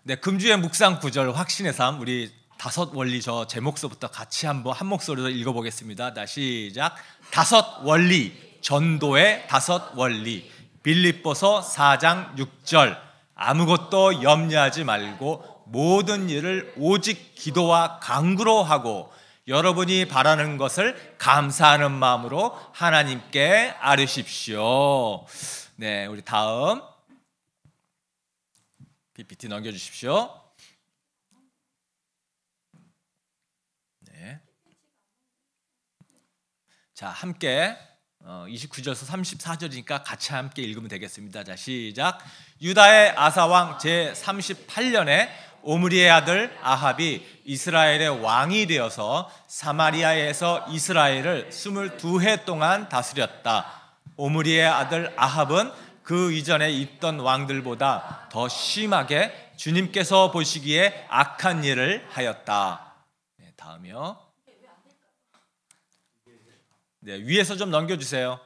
네, 금주의 묵상 구절 확신의 삶 우리 다섯 원리 저 제목서부터 같이 한번 한 목소리로 읽어보겠습니다. 자, 시작. 다섯 원리 전도의 다섯 원리 빌립보서 4장 6절 아무것도 염려하지 말고 모든 일을 오직 기도와 간구로 하고 여러분이 바라는 것을 감사하는 마음으로 하나님께 아뢰십시오. 네, 우리 다음 PPT 넘겨주십시오. 네. 자, 함께 29절에서 34절이니까 같이 함께 읽으면 되겠습니다. 자, 시작. 유다의 아사왕 제38년에 오므리의 아들 아합이 이스라엘의 왕이 되어서 사마리아에서 이스라엘을 22해 동안 다스렸다. 오므리의 아들 아합은 그 이전에 있던 왕들보다 더 심하게 주님께서 보시기에 악한 일을 하였다. 네, 다음이요. 네, 위에서 좀 넘겨주세요.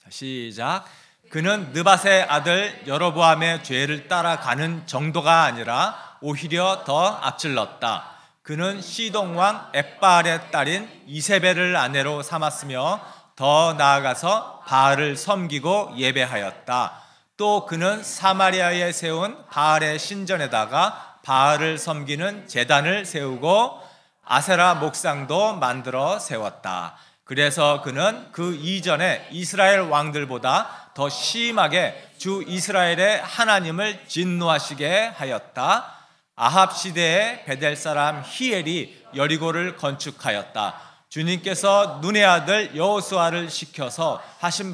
시작. 그는 느밧의 아들 여로보암의 죄를 따라가는 정도가 아니라 오히려 더 앞질렀다. 그는 시동 왕 엣바알의 딸인 이세벨을 아내로 삼았으며 더 나아가서 바알을 섬기고 예배하였다. 또 그는 사마리아에 세운 바알의 신전에다가 바알을 섬기는 제단을 세우고 아세라 목상도 만들어 세웠다. 그래서 그는 그 이전에 이스라엘 왕들보다 더 심하게 주 이스라엘의 하나님을 진노하시게 하였다. 아합 시대에 베델 사람 히엘이 여리고를 건축하였다. 주님께서 눈의 아들 여호수아를 시켜서 하신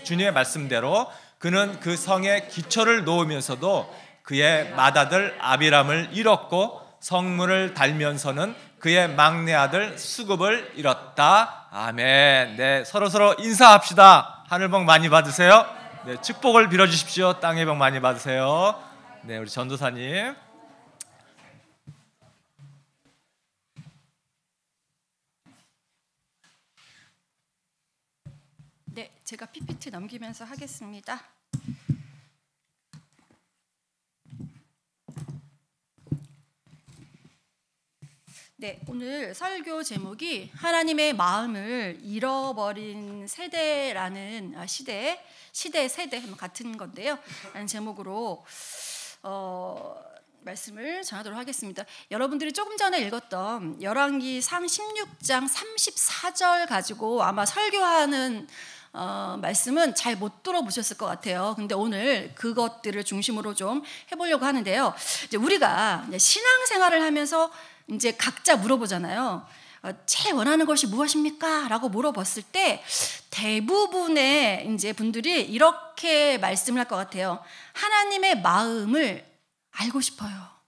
주님의 말씀대로 그는 그 성에 기초를 놓으면서도 그의 맏아들 아비람을 잃었고 성문을 달면서는 그의 막내 아들 수급을 잃었다. 아멘. 네, 서로 인사합시다. 하늘 복 많이 받으세요. 네, 축복을 빌어주십시오. 땅의 복 많이 받으세요. 네, 우리 전도사님. 네, 제가 PPT 넘기면서 하겠습니다. 네, 오늘 설교 제목이 하나님의 마음을 잃어버린 세대라는 시대 같은 건데요. 라는 제목으로 말씀을 전하도록 하겠습니다. 여러분들이 조금 전에 읽었던 열왕기상 16장 34절 가지고 아마 설교하는 말씀은 잘 못 들어보셨을 것 같아요. 근데 오늘 그것들을 중심으로 좀 해보려고 하는데요. 이제 우리가 이제 신앙생활을 하면서 이제 각자 물어보잖아요. 제일 원하는 것이 무엇입니까? 라고 물어봤을 때 대부분의 이제 분들이 이렇게 말씀을 할 것 같아요. 하나님의 마음을 알고 싶어요.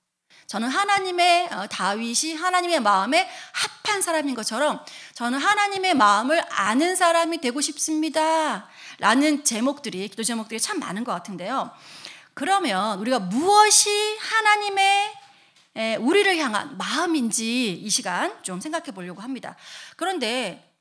저는 하나님의 다윗이 하나님의 마음에 합한 사람인 것처럼 저는 하나님의 마음을 아는 사람이 되고 싶습니다. 라는 제목들이, 기도 제목들이 참 많은 것 같은데요. 그러면 우리가 무엇이 하나님의 우리를 향한 마음인지 이 시간 좀 생각해 보려고 합니다. 그런데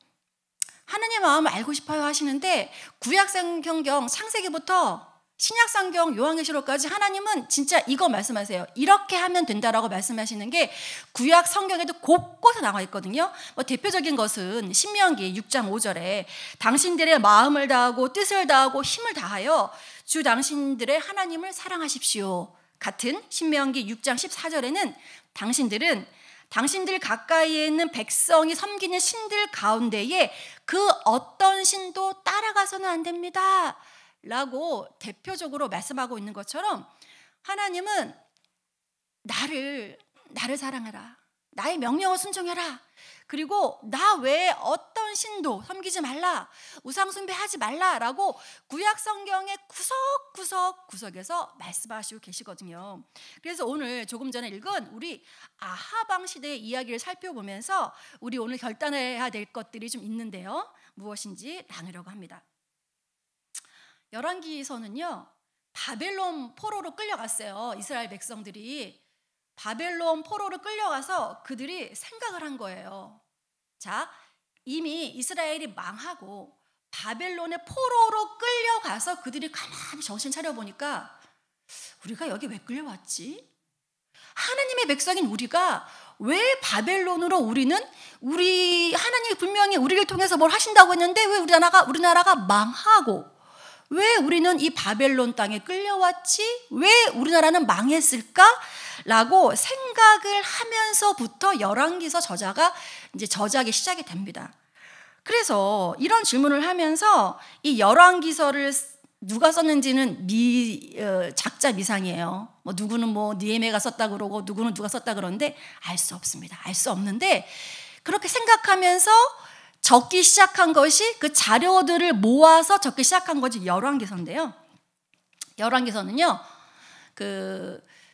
하나님의 마음을 알고 싶어요 하시는데 구약성경 창세기부터 신약성경 요한계시록까지 하나님은 진짜 이거 말씀하세요. 이렇게 하면 된다라고 말씀하시는 게 구약 성경에도 곳곳에 나와 있거든요. 뭐 대표적인 것은 신명기 6장 5절에 당신들의 마음을 다하고 뜻을 다하고 힘을 다하여 주 당신들의 하나님을 사랑하십시오. 같은 신명기 6장 14절에는 당신들은 당신들 가까이에 있는 백성이 섬기는 신들 가운데에 그 어떤 신도 따라가서는 안 됩니다. 라고 대표적으로 말씀하고 있는 것처럼 하나님은 나를 사랑해라. 나의 명령을 순종해라. 그리고 나 외에 어떤 신도 섬기지 말라. 우상 숭배하지 말라라고 구약 성경의 구석구석에서 말씀하시고 계시거든요. 그래서 오늘 조금 전에 읽은 우리 아합 왕 시대의 이야기를 살펴보면서 우리 오늘 결단해야 될 것들이 좀 있는데요. 무엇인지 나누려고 합니다. 열왕기서는요, 바벨론 포로로 끌려갔어요. 이스라엘 백성들이 바벨론 포로로 끌려가서 그들이 생각을 한 거예요. 자, 이미 이스라엘이 망하고 바벨론의 포로로 끌려가서 그들이 가만히 정신 차려보니까 우리가 여기 왜 끌려왔지? 하나님의 백성인 우리가 왜 바벨론으로 우리 하나님이 분명히 우리를 통해서 뭘 하신다고 했는데 왜 우리나라가 망하고 왜 우리는 이 바벨론 땅에 끌려왔지? 왜 우리나라는 망했을까? 라고 생각을 하면서부터 열왕기서 저작이 시작이 됩니다. 그래서 이런 질문을 하면서 이 열왕기서를 누가 썼는지는 작자 미상이에요. 누구는 느헤미야가 썼다 그러고 누구는 누가 썼다 그러는데 알 수 없습니다. 알 수 없는데 그렇게 생각하면서 적기 시작한 것이 그 자료들을 모아서 적기 시작한 것이 열왕기서인데요. 열왕기서는요,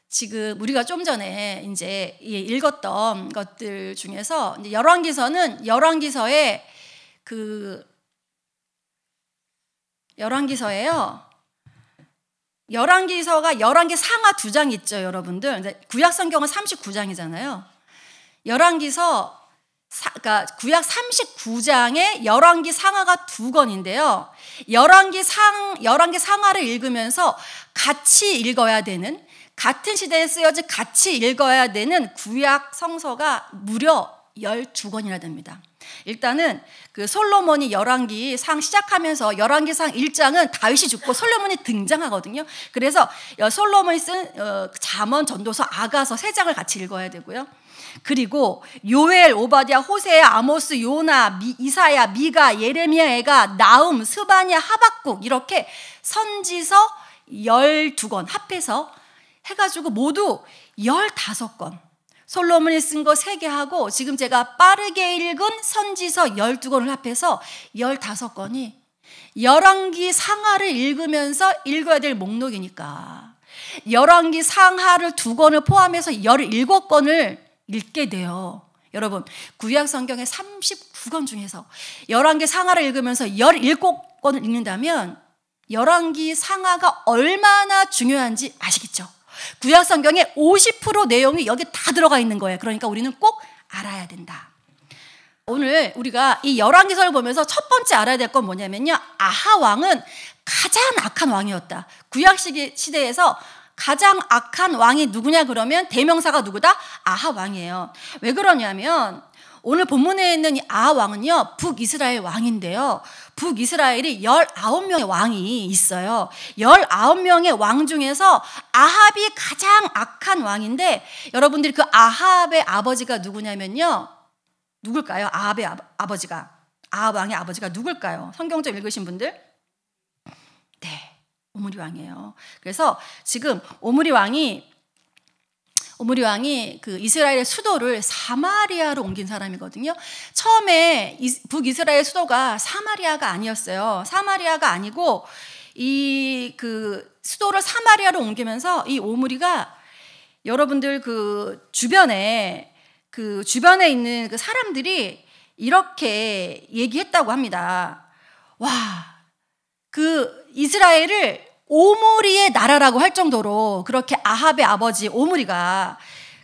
지금 우리가 좀 전에 이제 읽었던 것들 중에서 열왕기서는 열왕기서가 열왕기 상하 2장 있죠, 여러분들. 구약 성경은 39장이잖아요. 그러니까 구약 39장에 열왕기 상하가 2권인데요. 열왕기 상하를 읽으면서 같이 읽어야 되는, 같은 시대에 쓰여진 같이 읽어야 되는 구약 성서가 무려 12권이나 됩니다. 일단은 그 솔로몬이 열왕기 상 시작하면서 열왕기 상 1장은 다윗이 죽고 솔로몬이 등장하거든요. 그래서 솔로몬이 쓴 잠언, 전도서, 아가서 3장을 같이 읽어야 되고요. 그리고 요엘, 오바댜, 호세야, 아모스, 요나, 이사야, 미가, 예레미야, 애가, 나움, 스바냐, 하박국 이렇게 선지서 12권 합해서 해가지고 모두 15권. 솔로몬이 쓴 거 3개 하고 지금 제가 빠르게 읽은 선지서 12권을 합해서 15권이 열왕기 상하를 읽으면서 읽어야 될 목록이니까 열왕기 상하를 2권을 포함해서 17권을 읽게 돼요. 여러분, 구약 성경의 39권 중에서 열왕기 상하를 읽으면서 17권을 읽는다면 열왕기 상하가 얼마나 중요한지 아시겠죠? 구약 성경의 50% 내용이 여기 다 들어가 있는 거예요. 그러니까 우리는 꼭 알아야 된다. 오늘 우리가 이 열왕기서를 보면서 첫 번째 알아야 될 건 뭐냐면요, 아하 왕은 가장 악한 왕이었다. 구약 시대에서 가장 악한 왕이 누구냐 그러면 대명사가 누구다? 아하 왕이에요. 왜 그러냐면 오늘 본문에 있는 이 아하왕은요, 북이스라엘 왕인데요. 북이스라엘이 19명의 왕이 있어요. 19명의 왕 중에서 아합이 가장 악한 왕인데, 여러분들이 그 아합의 아버지가 누구냐면요. 누굴까요? 아합의 아버지가. 아합 왕의 아버지가 누굴까요? 성경 좀 읽으신 분들? 네, 오므리 왕이에요. 그래서 지금 오므리 왕이 그 이스라엘의 수도를 사마리아로 옮긴 사람이거든요. 처음에 북이스라엘 수도가 사마리아가 아니었어요. 사마리아가 아니고 그 수도를 사마리아로 옮기면서 이 오므리가 여러분들 그 주변에 있는 그 사람들이 이렇게 얘기했다고 합니다. 와, 그 이스라엘을 오므리의 나라라고 할 정도로 그렇게 아합의 아버지 오므리가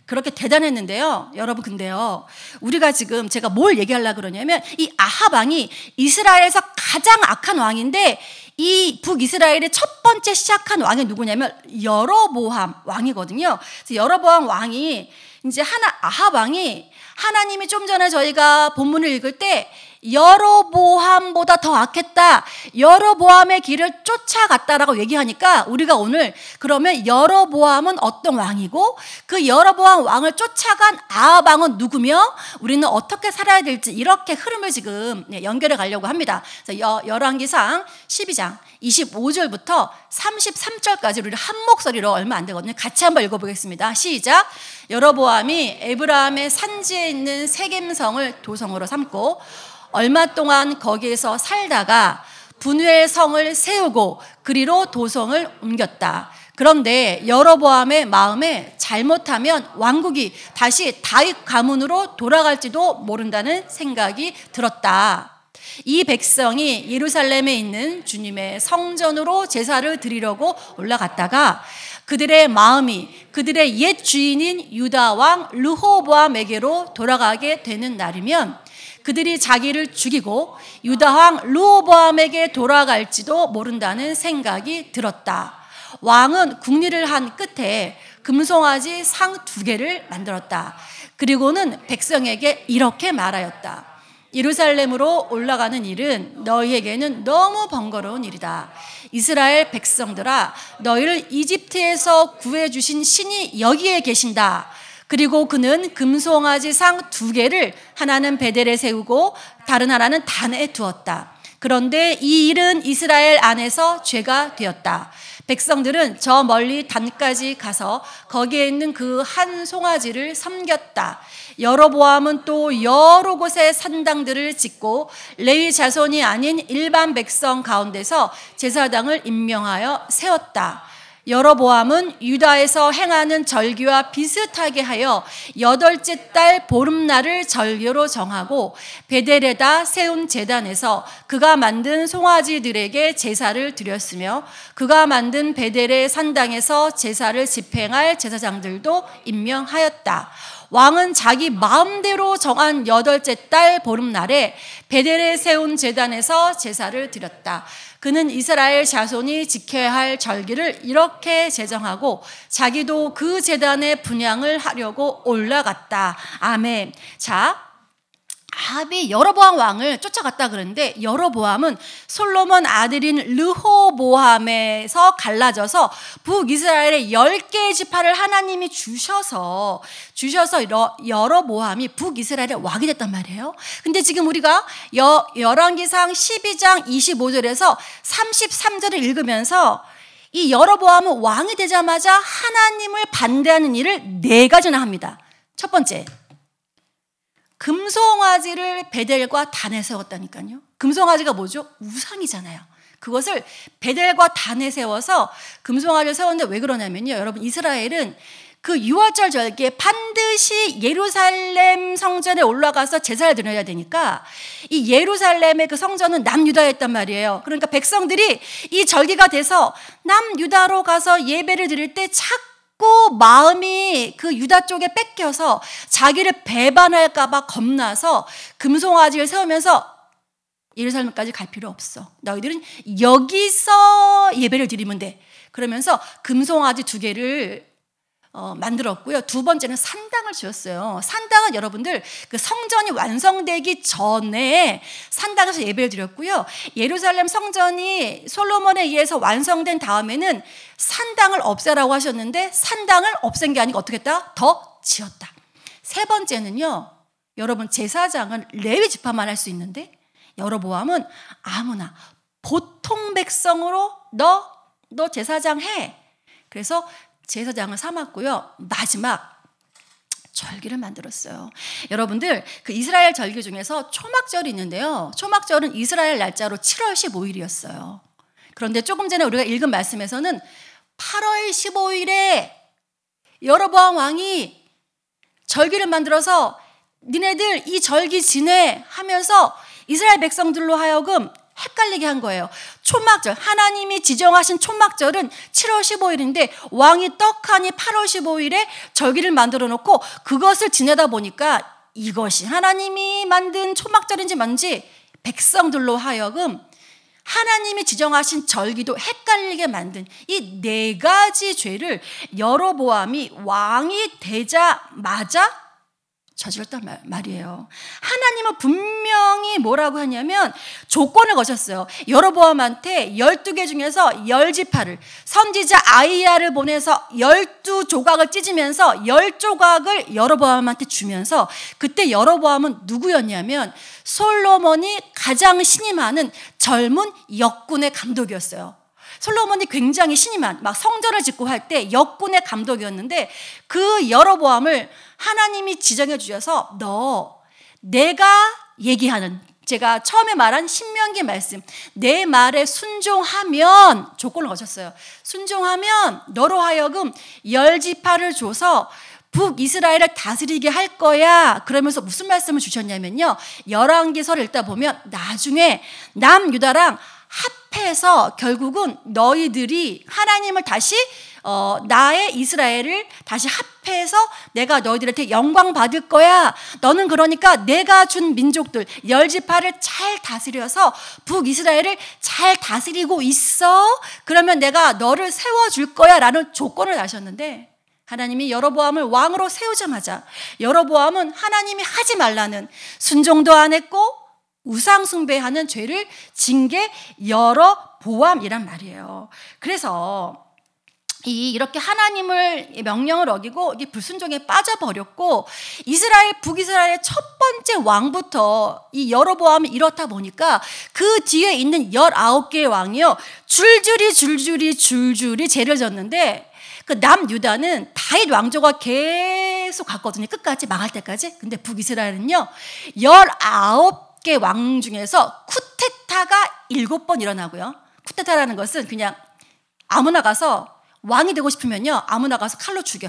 그렇게 대단했는데요. 여러분, 근데요, 우리가 지금 제가 뭘 얘기하려고 그러냐면, 이 아합 왕이 이스라엘에서 가장 악한 왕인데, 이 북이스라엘의 첫 번째 시작한 왕이 누구냐면 여로보암 왕이거든요. 그래서 여로보암 왕이 이제 아합 왕이, 하나님이 좀 전에 저희가 본문을 읽을 때 여로보암보다 더 악했다, 여로보암의 길을 쫓아갔다라고 얘기하니까, 우리가 오늘 그러면 여로보암은 어떤 왕이고 그 여로보암 왕을 쫓아간 아합 왕은 누구며 우리는 어떻게 살아야 될지, 이렇게 흐름을 지금 연결해 가려고 합니다. 열왕기상 12장 25절부터 33절까지 우리 한 목소리로, 얼마 안 되거든요. 같이 한번 읽어보겠습니다. 시작. 여로보암이 에브라임의 산지에 있는 세겜성을 도성으로 삼고 얼마 동안 거기에서 살다가 분우엘 성을 세우고 그리로 도성을 옮겼다. 그런데 여로보암의 마음에 잘못하면 왕국이 다시 다윗 가문으로 돌아갈지도 모른다는 생각이 들었다. 이 백성이 예루살렘에 있는 주님의 성전으로 제사를 드리려고 올라갔다가 그들의 마음이 그들의 옛 주인인 유다 왕 르호보암에게로 돌아가게 되는 날이면 그들이 자기를 죽이고 유다 왕 르호보암에게 돌아갈지도 모른다는 생각이 들었다. 왕은 궁리를 한 끝에 금송아지 상 2개를 만들었다. 그리고는 백성에게 이렇게 말하였다. 예루살렘으로 올라가는 일은 너희에게는 너무 번거로운 일이다. 이스라엘 백성들아, 너희를 이집트에서 구해주신 신이 여기에 계신다. 그리고 그는 금송아지 상 2개를 하나는 베델에 세우고 다른 하나는 단에 두었다. 그런데 이 일은 이스라엘 안에서 죄가 되었다. 백성들은 저 멀리 단까지 가서 거기에 있는 그 한 송아지를 섬겼다. 여로보암은 또 여러 곳에 산당들을 짓고 레위 자손이 아닌 일반 백성 가운데서 제사장을 임명하여 세웠다. 여로보암은 유다에서 행하는 절기와 비슷하게 하여 8째 달 보름날을 절기로 정하고 베델에다 세운 제단에서 그가 만든 송아지들에게 제사를 드렸으며 그가 만든 베델의 산당에서 제사를 집행할 제사장들도 임명하였다. 왕은 자기 마음대로 정한 8째 달 보름날에 베델에 세운 제단에서 제사를 드렸다. 그는 이스라엘 자손이 지켜야 할 절기를 이렇게 제정하고 자기도 그 제단에 분향을 하려고 올라갔다. 아멘. 자, 아합이 여로보암 왕을 쫓아갔다 그러는데, 여로보암은 솔로몬 아들인 르호보암에서 갈라져서 북이스라엘의 10개의 지파를 하나님이 주셔서 여로보암이 북이스라엘의 왕이 됐단 말이에요. 근데 지금 우리가 열왕기상 12장 25절에서 33절을 읽으면서 이 여로보암은 왕이 되자마자 하나님을 반대하는 일을 4가지나 합니다. 첫 번째, 금송아지를 베델과 단에 세웠다니까요. 금송아지가 뭐죠? 우상이잖아요. 그것을 베델과 단에 세워서 금송아지를 세웠는데 왜 그러냐면요, 여러분, 이스라엘은 그 6월절 절기에 반드시 예루살렘 성전에 올라가서 제사를 드려야 되니까 이 예루살렘의 그 성전은 남유다였단 말이에요. 그러니까 백성들이 이 절기가 돼서 남유다로 가서 예배를 드릴 때 자꾸 마음이 그 유다 쪽에 뺏겨서 자기를 배반할까 봐 겁나서 금송아지를 세우면서 예루살렘까지 갈 필요 없어. 너희들은 여기서 예배를 드리면 돼. 그러면서 금송아지 2개를 만들었고요. 두 번째는 산당을 지었어요. 산당은 여러분들 그 성전이 완성되기 전에 산당에서 예배를 드렸고요. 예루살렘 성전이 솔로몬에 의해서 완성된 다음에는 산당을 없애라고 하셨는데 산당을 없앤 게 아니고 어떻게 했다? 더 지었다. 세 번째는요. 여러분 제사장은 레위 지파만 할 수 있는데 여로보암은 아무나 보통 백성으로 너 제사장 해. 그래서 제사장을 삼았고요. 마지막 절기를 만들었어요. 여러분들 그 이스라엘 절기 중에서 초막절이 있는데요. 초막절은 이스라엘 날짜로 7월 15일이었어요. 그런데 조금 전에 우리가 읽은 말씀에서는 8월 15일에 여로보암 왕이 절기를 만들어서 니네들 이 절기 지내 하면서 이스라엘 백성들로 하여금 헷갈리게 한 거예요. 초막절, 하나님이 지정하신 초막절은 7월 15일인데 왕이 떡하니 8월 15일에 절기를 만들어 놓고 그것을 지내다 보니까 이것이 하나님이 만든 초막절인지 뭔지 백성들로 하여금 하나님이 지정하신 절기도 헷갈리게 만든 이 네 가지 죄를 여로보암이 왕이 되자마자 저질렀단 말이에요. 하나님은 분명히 뭐라고 하냐면 조건을 거셨어요. 여로보암한테 12개 중에서 10지파를 선지자 아이야를 보내서 12조각을 찢으면서 10조각을 여로보암한테 주면서 그때 여로보암은 누구였냐면 솔로몬이 가장 신임하는 젊은 역군의 감독이었어요. 솔로몬이 굉장히 신임한 막 성전을 짓고 할 때 역군의 감독이었는데 그 여로보암을 하나님이 지정해 주셔서 내가 얘기하는 제가 처음에 말한 신명기 말씀 내 말에 순종하면 조건을 거셨어요. 순종하면 너로 하여금 10지파를 줘서 북이스라엘을 다스리게 할 거야. 그러면서 무슨 말씀을 주셨냐면요. 열왕기서를 읽다 보면 나중에 남유다랑 합해서 결국은 너희들이 하나님을 다시 나의 이스라엘을 다시 합해서 내가 너희들한테 영광 받을 거야. 너는 그러니까 내가 준 민족들 10지파를 잘 다스려서 북이스라엘을 잘 다스리고 있어. 그러면 내가 너를 세워줄 거야 라는 조건을 하셨는데 하나님이 여로보암을 왕으로 세우자마자 여로보암은 하나님이 하지 말라는 순종도 안 했고 우상 숭배하는 죄를 진 게 여로보암이란 말이에요. 그래서 이렇게 하나님을 명령을 어기고 불순종에 빠져버렸고 북이스라엘의 첫 번째 왕부터 이 여로보암이 이렇다 보니까 그 뒤에 있는 19개의 왕이요 줄줄이 죄를 졌는데 그 남유다는 다윗 왕조가 계속 갔거든요. 끝까지 망할 때까지. 근데 북이스라엘은요 19개 왕 중에서 쿠데타가 7번 일어나고요. 쿠데타라는 것은 그냥 아무나 가서 왕이 되고 싶으면요 아무나 가서 칼로 죽여.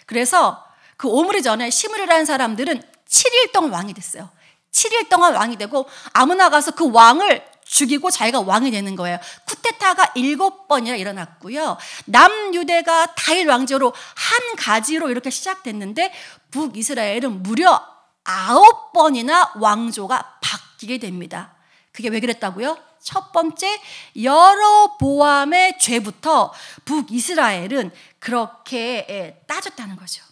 그래서 그 오므리 전에 시므리라는 사람들은 7일 동안 왕이 됐어요. 7일 동안 왕이 되고 아무나 가서 그 왕을 죽이고 자기가 왕이 되는 거예요. 쿠데타가 7번이나 일어났고요. 남유대가 다윗 왕조로 한 가지로 이렇게 시작됐는데 북이스라엘은 무려 9번이나 왕조가 바뀌게 됩니다. 그게 왜 그랬다고요? 첫 번째 여로보암의 죄부터 북이스라엘은 그렇게 따졌다는 거죠.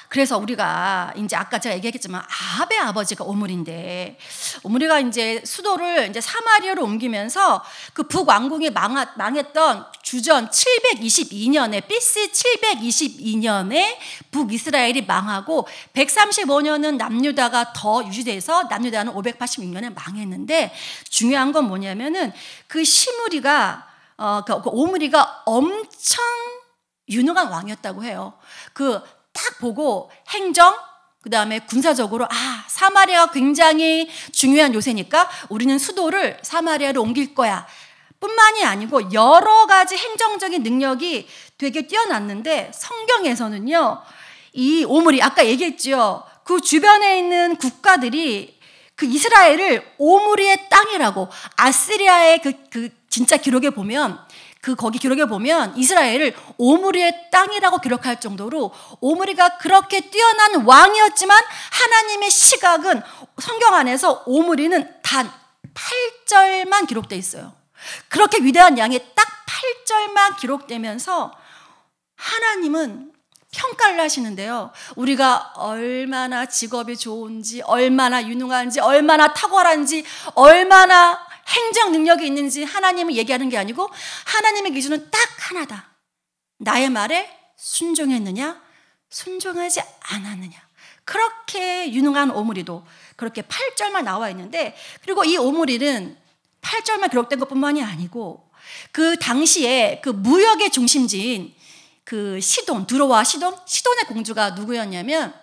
그래서 우리가 이제 아까 제가 얘기했지만 아합의 아버지가 오므리인데 오므리가 이제 수도를 이제 사마리아로 옮기면서 그 북왕궁이 망했던 주전 722년에 BC 722년에 북이스라엘이 망하고 135년은 남유다가 더 유지돼서 남유다는 586년에 망했는데 중요한 건 뭐냐면은 그 시므리가 그 오므리가 엄청 유능한 왕이었다고 해요. 딱 보고 행정 그다음에 군사적으로 사마리아가 굉장히 중요한 요새니까 우리는 수도를 사마리아로 옮길 거야. 뿐만이 아니고 여러 가지 행정적인 능력이 되게 뛰어났는데 성경에서는요. 이 오므리 아까 얘기했죠. 그 주변에 있는 국가들이 그 이스라엘을 오므리의 땅이라고 아시리아의 그 진짜 기록에 보면 거기 기록에 보면 이스라엘을 오므리의 땅이라고 기록할 정도로 오므리가 그렇게 뛰어난 왕이었지만 하나님의 시각은 성경 안에서 오므리는 단 8절만 기록되어 있어요. 그렇게 위대한 양이 딱 8절만 기록되면서 하나님은 평가를 하시는데요. 우리가 얼마나 직업이 좋은지, 얼마나 유능한지, 얼마나 탁월한지, 얼마나 행정 능력이 있는지 하나님은 얘기하는 게 아니고 하나님의 기준은 딱 하나다. 나의 말에 순종했느냐, 순종하지 않았느냐. 그렇게 유능한 오므리도 그렇게 8절만 나와 있는데, 그리고 이 오므리는 8절만 기록된 것뿐만이 아니고 그 당시에 그 무역의 중심지인 그 시돈, 두로와 시돈의 공주가 누구였냐면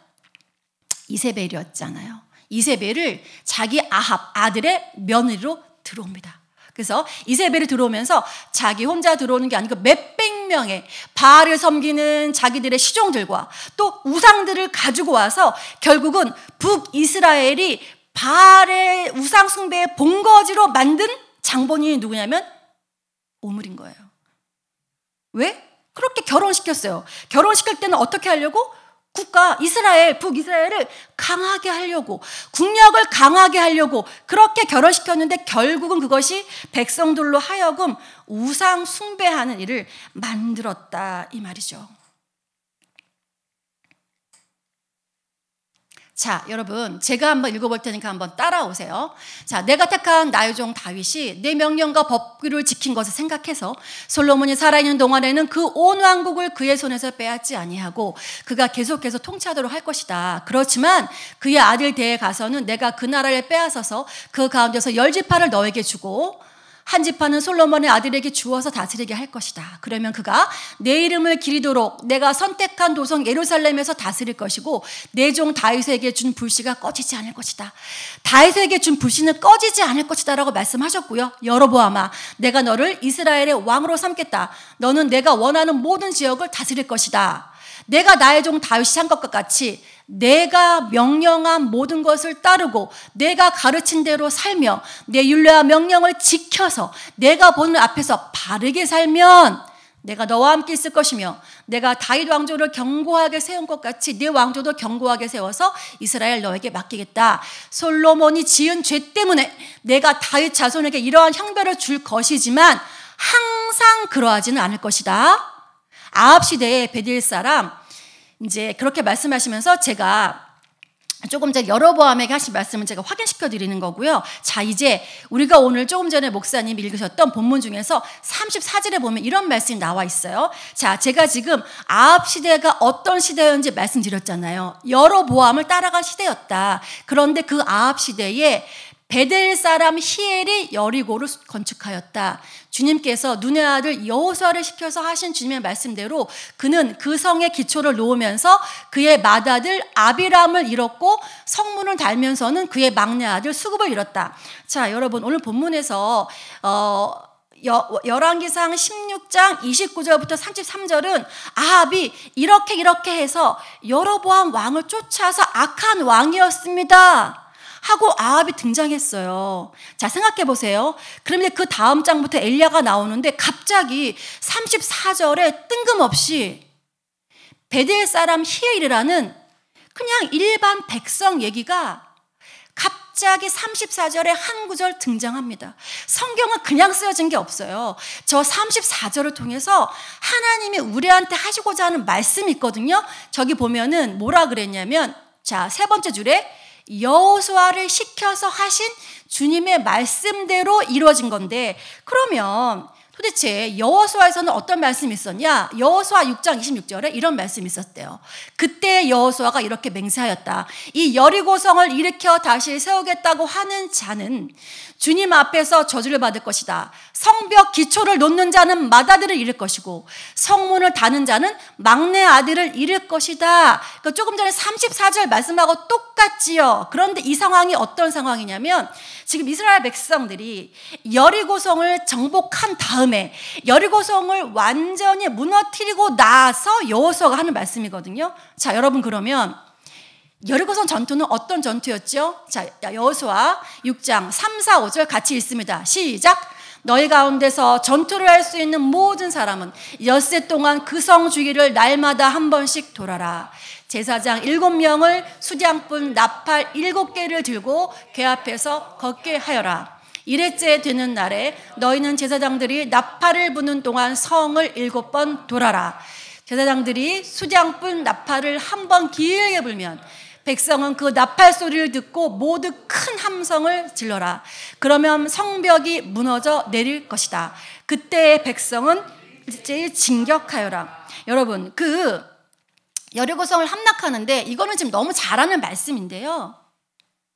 이세벨이었잖아요. 이세벨을 자기 아합 아들의 며느리로 들어옵니다. 그래서 이세벨이 들어오면서 자기 혼자 들어오는 게 아니고 몇백 명의 바알을 섬기는 자기들의 시종들과 또 우상들을 가지고 와서 결국은 북이스라엘이 바알의 우상 숭배의 본거지로 만든 장본인이 누구냐면 오므리인 거예요. 왜? 그렇게 결혼시켰어요. 결혼시킬 때는 어떻게 하려고? 국가 이스라엘, 북이스라엘을 강하게 하려고, 국력을 강하게 하려고 그렇게 결혼시켰는데 결국은 그것이 백성들로 하여금 우상 숭배하는 일을 만들었다 이 말이죠. 자, 여러분, 제가 한번 읽어볼 테니까 한번 따라오세요. 자, 내가 택한 나의 종 다윗이 내 명령과 법규를 지킨 것을 생각해서 솔로몬이 살아있는 동안에는 그 온 왕국을 그의 손에서 빼앗지 아니하고 그가 계속해서 통치하도록 할 것이다. 그렇지만 그의 아들 때에 가서는 내가 그 나라를 빼앗아서 그 가운데서 10지파를 너에게 주고 한 지파는 솔로몬의 아들에게 주어서 다스리게 할 것이다. 그러면 그가 내 이름을 기리도록 내가 선택한 도성 예루살렘에서 다스릴 것이고 내 종 다윗에게 준 불씨가 꺼지지 않을 것이다. 다윗에게 준 불씨는 꺼지지 않을 것이다 라고 말씀하셨고요. 여로보암아, 내가 너를 이스라엘의 왕으로 삼겠다. 너는 내가 원하는 모든 지역을 다스릴 것이다. 내가 나의 종 다윗이 한 것과 같이 내가 명령한 모든 것을 따르고 내가 가르친 대로 살며 내 율례와 명령을 지켜서 내가 보는 앞에서 바르게 살면 내가 너와 함께 있을 것이며 내가 다윗 왕조를 견고하게 세운 것 같이 네 왕조도 견고하게 세워서 이스라엘 너에게 맡기겠다. 솔로몬이 지은 죄 때문에 내가 다윗 자손에게 이러한 형벌을 줄 것이지만 항상 그러하지는 않을 것이다. 아합 시대의 베델 사람 이제 그렇게 말씀하시면서 제가 조금 전에 여로보암에게 하신 말씀을 제가 확인시켜 드리는 거고요. 자, 이제 우리가 오늘 조금 전에 목사님이 읽으셨던 본문 중에서 34절에 보면 이런 말씀이 나와 있어요. 자, 제가 지금 아합 시대가 어떤 시대였는지 말씀드렸잖아요. 여로보암을 따라간 시대였다. 그런데 그 아합 시대에 베델 사람 히엘이 여리고를 건축하였다. 주님께서 눈의 아들 여호수아를 시켜서 하신 주님의 말씀대로 그는 그 성의 기초를 놓으면서 그의 맏아들 아비람을 잃었고 성문을 달면서는 그의 막내 아들 수굽을 잃었다. 자, 여러분, 오늘 본문에서 열왕기상 16장 29절부터 33절은 아합이 이렇게 해서 여로보암 왕을 쫓아서 악한 왕이었습니다 하고 아합이 등장했어요. 자, 생각해 보세요. 그런데 그 다음 장부터 엘리야가 나오는데 갑자기 34절에 뜬금없이 베델 사람 히엘이라는 그냥 일반 백성 얘기가 갑자기 34절에 한 구절 등장합니다. 성경은 그냥 쓰여진 게 없어요. 저 34절을 통해서 하나님이 우리한테 하시고자 하는 말씀이 있거든요. 저기 보면은 뭐라 그랬냐면, 자, 세 번째 줄에 여호수아를 시켜서 하신 주님의 말씀대로 이루어진 건데, 그러면 도대체 여호수아에서는 어떤 말씀이 있었냐? 여호수아 6장 26절에 이런 말씀이 있었대요. 그때 여호수아가 이렇게 맹세하였다. 이 여리고성을 일으켜 다시 세우겠다고 하는 자는 주님 앞에서 저주를 받을 것이다. 성벽 기초를 놓는 자는 맏아들을 잃을 것이고 성문을 다는 자는 막내 아들을 잃을 것이다. 그러니까 조금 전에 34절 말씀하고 똑같지요. 그런데 이 상황이 어떤 상황이냐면, 지금 이스라엘 백성들이 여리고성을 정복한 다음에 여리고성을 완전히 무너뜨리고 나서 여호수아가 하는 말씀이거든요. 자, 여러분, 그러면 여리고성 전투는 어떤 전투였죠? 자, 여호수아 6장 3, 4, 5절 같이 읽습니다. 시작! 너희 가운데서 전투를 할 수 있는 모든 사람은 엿새 동안 그 성 주위를 날마다 한 번씩 돌아라. 제사장 7명을 수량분 나팔 7개를 들고 궤 앞에서 걷게 하여라. 이레째 되는 날에 너희는 제사장들이 나팔을 부는 동안 성을 7번 돌아라. 제사장들이 수장뿐 나팔을 한 번 길게 불면 백성은 그 나팔 소리를 듣고 모두 큰 함성을 질러라. 그러면 성벽이 무너져 내릴 것이다. 그때 백성은 일제히 진격하여라. 여러분, 그 여리고성을 함락하는데 이거는 지금 너무 잘하는 말씀인데요.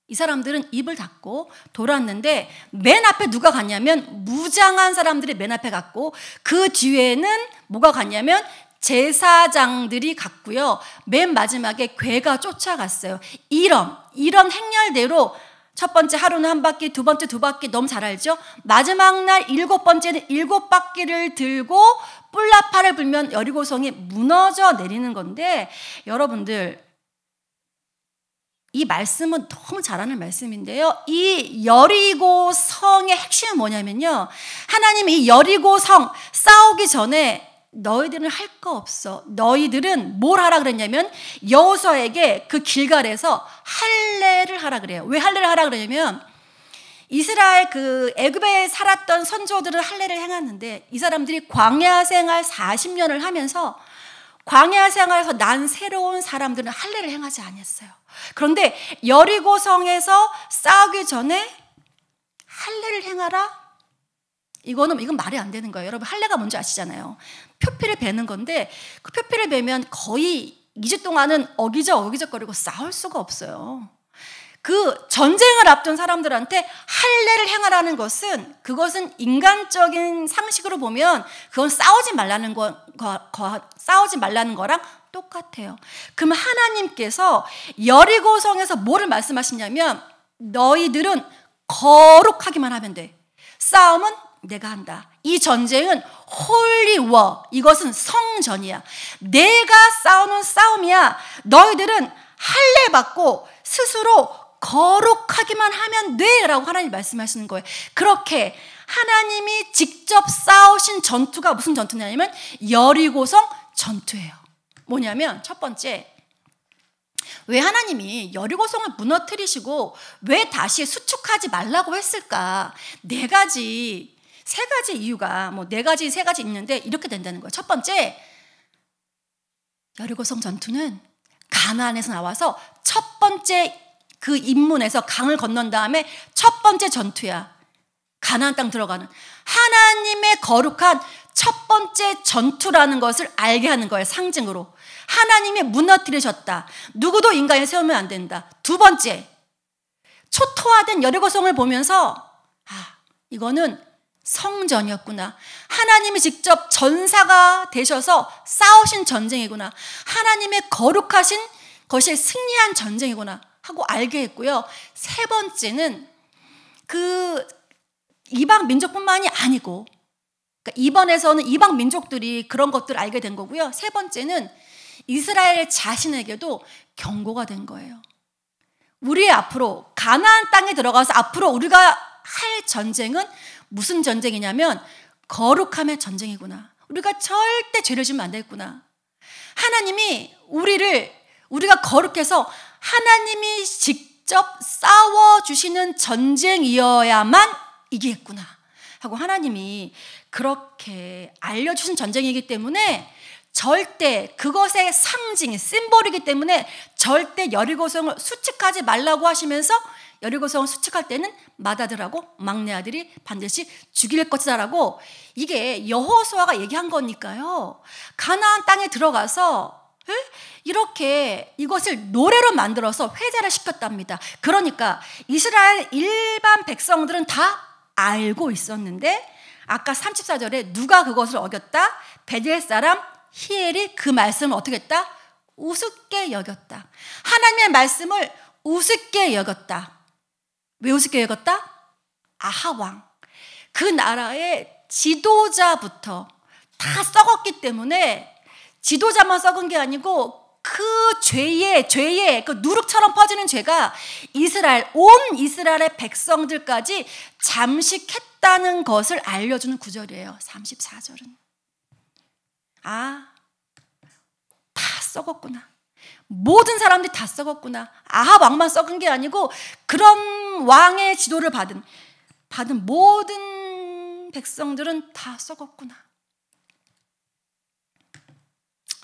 이 사람들은 입을 닫고 돌았는데 맨 앞에 누가 갔냐면 무장한 사람들이 맨 앞에 갔고 그 뒤에는 뭐가 갔냐면 제사장들이 갔고요. 맨 마지막에 괴가 쫓아갔어요. 이런 행렬대로 첫 번째 하루는 한 바퀴, 두 번째 두 바퀴, 너무 잘 알죠? 마지막 날 일곱 번째는 일곱 바퀴를 들고 뿔나팔을 불면 여리고성이 무너져 내리는 건데, 여러분들 이 말씀은 너무 잘하는 말씀인데요. 이 여리고성의 핵심은 뭐냐면요, 하나님이 이 여리고성 싸우기 전에 너희들은 할 거 없어. 너희들은 뭘 하라 그랬냐면 여호수아에게 그 길갈에서 할례를 하라 그래요. 왜 할례를 하라 그러냐면 이스라엘 그 애굽에 살았던 선조들은 할례를 행했는데 이 사람들이 광야 생활 40년을 하면서 광야 생활에서 난 새로운 사람들은 할례를 행하지 않았어요. 그런데 여리고성에서 싸우기 전에 할례를 행하라? 이건 말이 안 되는 거예요. 여러분, 할례가 뭔지 아시잖아요. 표피를 베는 건데 그 표피를 베면 거의 2주 동안은 어기적거리고 싸울 수가 없어요. 그 전쟁을 앞둔 사람들한테 할례를 행하라는 것은, 그것은 인간적인 상식으로 보면 그건 싸우지 말라는 거랑 똑같아요. 그럼 하나님께서 여리고성에서 뭐를 말씀하시냐면 너희들은 거룩하기만 하면 돼. 싸움은 내가 한다. 이 전쟁은 홀리 워, 이것은 성전이야. 내가 싸우는 싸움이야. 너희들은 할례 받고 스스로 거룩하기만 하면 돼 라고 하나님이 말씀하시는 거예요. 그렇게 하나님이 직접 싸우신 전투가 무슨 전투냐면 여리고성 전투예요. 뭐냐면 첫 번째, 왜 하나님이 여리고성을 무너뜨리시고 왜 다시 수축하지 말라고 했을까? 세 가지 이유가 세 가지 있는데 이렇게 된다는 거예요. 첫 번째, 여리고성 전투는 가나안에서 나와서 첫 번째 그 입문에서 강을 건넌 다음에 첫 번째 전투야. 가나안 땅 들어가는 하나님의 거룩한 첫 번째 전투라는 것을 알게 하는 거예요. 상징으로 하나님이 무너뜨리셨다. 누구도 인간을 세우면 안 된다. 두 번째, 초토화된 여리고성을 보면서 이거는 성전이었구나. 하나님이 직접 전사가 되셔서 싸우신 전쟁이구나. 하나님의 거룩하신 것이 승리한 전쟁이구나 하고 알게 했고요. 세 번째는 그 이방 민족뿐만이 아니고, 그러니까 이번에서는 이방 민족들이 그런 것들을 알게 된 거고요. 세 번째는 이스라엘 자신에게도 경고가 된 거예요. 우리 앞으로 가나안 땅에 들어가서 앞으로 우리가 할 전쟁은 무슨 전쟁이냐면 거룩함의 전쟁이구나. 우리가 절대 죄를 지으면 안 되겠구나. 하나님이 우리가 거룩해서 하나님이 직접 싸워주시는 전쟁이어야만 이기겠구나 하고 하나님이 그렇게 알려주신 전쟁이기 때문에 절대 그것의 상징, 심볼이기 때문에 절대 여리고성을 수축하지 말라고 하시면서 여리고성을 수축할 때는 맏아들하고 막내 아들이 반드시 죽일 것이다라고, 이게 여호수아가 얘기한 거니까요. 가나안 땅에 들어가서 이렇게 이것을 노래로 만들어서 회자를 시켰답니다. 그러니까 이스라엘 일반 백성들은 다 알고 있었는데 아까 34절에 누가 그것을 어겼다? 베델 사람 히엘이 그 말씀을 어떻게 했다? 우습게 여겼다. 하나님의 말씀을 우습게 여겼다. 왜 우습게 여겼다? 아합 왕, 그 나라의 지도자부터 다 썩었기 때문에, 지도자만 썩은 게 아니고 그 죄의 그 누룩처럼 퍼지는 죄가 온 이스라엘의 백성들까지 잠식했다는 것을 알려주는 구절이에요. 34절은 다 썩었구나. 모든 사람들이 다 썩었구나. 아합 왕만 썩은 게 아니고 그런 왕의 지도를 받은 모든 백성들은 다 썩었구나.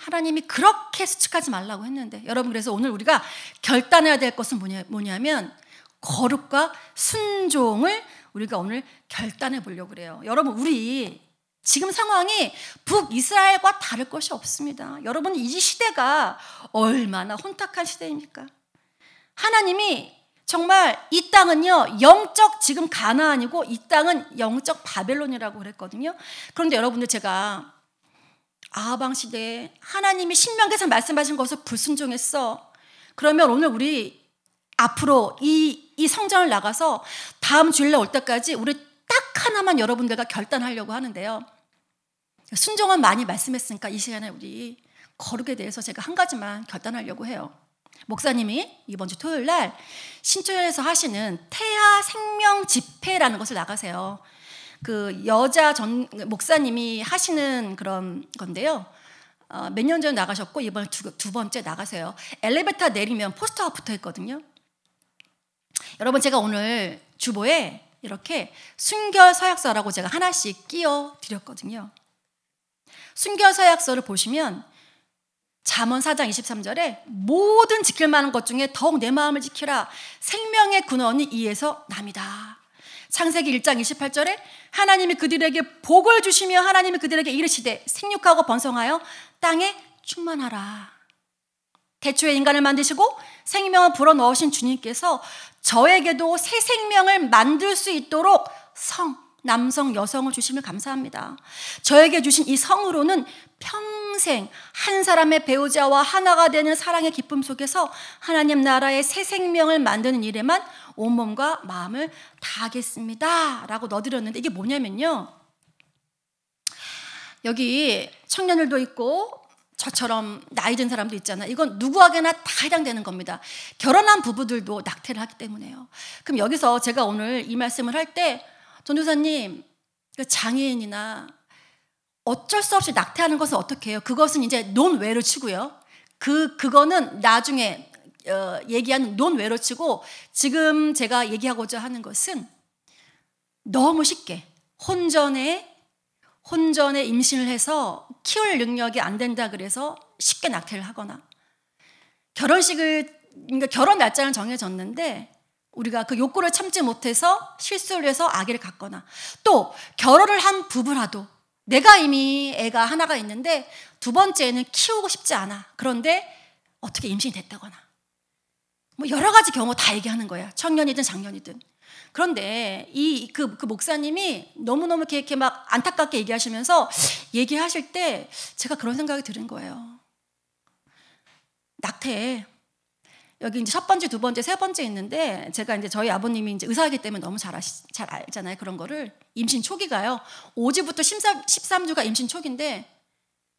하나님이 그렇게 수축하지 말라고 했는데, 여러분, 그래서 오늘 우리가 결단해야 될 것은 뭐냐면 거룩과 순종을 우리가 오늘 결단해 보려고 그래요. 여러분, 우리 지금 상황이 북이스라엘과 다를 것이 없습니다. 여러분, 이 시대가 얼마나 혼탁한 시대입니까? 하나님이 정말 이 땅은요, 영적 지금 가나안이고 이 땅은 영적 바벨론이라고 그랬거든요. 그런데 여러분들, 제가 아하방 시대에 하나님이 신명기에서 말씀하신 것을 불순종했어. 그러면 오늘 우리 앞으로 이 성전을 나가서 다음 주일날 올 때까지 우리 딱 하나만 여러분들과 결단하려고 하는데요. 순종은 많이 말씀했으니까 이 시간에 우리 거룩에 대해서 제가 한 가지만 결단하려고 해요. 목사님이 이번 주 토요일 날 신촌에서 하시는 태아 생명 집회라는 것을 나가세요. 그 여자 목사님이 하시는 그런 건데요. 몇 년 전에 나가셨고 이번에 두 번째 나가세요. 엘리베이터 내리면 포스터가 붙어 있거든요. 여러분, 제가 오늘 주보에 이렇게 순결 서약서라고 제가 하나씩 끼워 드렸거든요. 순결 서약서를 보시면 잠언 4장 23절에 모든 지킬 만한 것 중에 더욱 내 마음을 지키라. 생명의 근원이 이에서 남이다. 창세기 1장 28절에 하나님이 그들에게 복을 주시며 하나님이 그들에게 이르시되 생육하고 번성하여 땅에 충만하라. 태초에 인간을 만드시고 생명을 불어넣으신 주님께서 저에게도 새 생명을 만들 수 있도록 남성, 여성을 주심을 감사합니다. 저에게 주신 이 성으로는 평생 한 사람의 배우자와 하나가 되는 사랑의 기쁨 속에서 하나님 나라의 새 생명을 만드는 일에만 온몸과 마음을 다하겠습니다 라고 넣어드렸는데, 이게 뭐냐면요, 여기 청년들도 있고 저처럼 나이 든 사람도 있잖아요. 이건 누구에게나 다 해당되는 겁니다. 결혼한 부부들도 낙태를 하기 때문에요. 그럼 여기서 제가 오늘 이 말씀을 할 때, 전도사님, 장애인이나 어쩔 수 없이 낙태하는 것은 어떻게 해요? 그것은 이제 논외로 치고요. 그거는 나중에 얘기하는 논외로 치고, 지금 제가 얘기하고자 하는 것은 너무 쉽게 혼전에 임신을 해서 키울 능력이 안 된다 그래서 쉽게 낙태를 하거나, 그러니까 결혼 날짜는 정해졌는데 우리가 그 욕구를 참지 못해서 실수를 해서 아기를 갖거나, 또 결혼을 한 부부라도 내가 이미 애가 하나가 있는데 두 번째는 키우고 싶지 않아. 그런데 어떻게 임신이 됐다거나, 뭐 여러 가지 경우 다 얘기하는 거야. 청년이든 장년이든. 그런데 그 목사님이 너무너무 이렇게 막 안타깝게 얘기하시면서 얘기하실 때 제가 그런 생각이 드는 거예요. 낙태, 여기 이제 첫 번째, 두 번째, 세 번째 있는데, 제가 이제 저희 아버님이 이제 의사이기 때문에 너무 잘 알잖아요. 그런 거를. 임신 초기가요, 5주부터 13주가 임신 초기인데,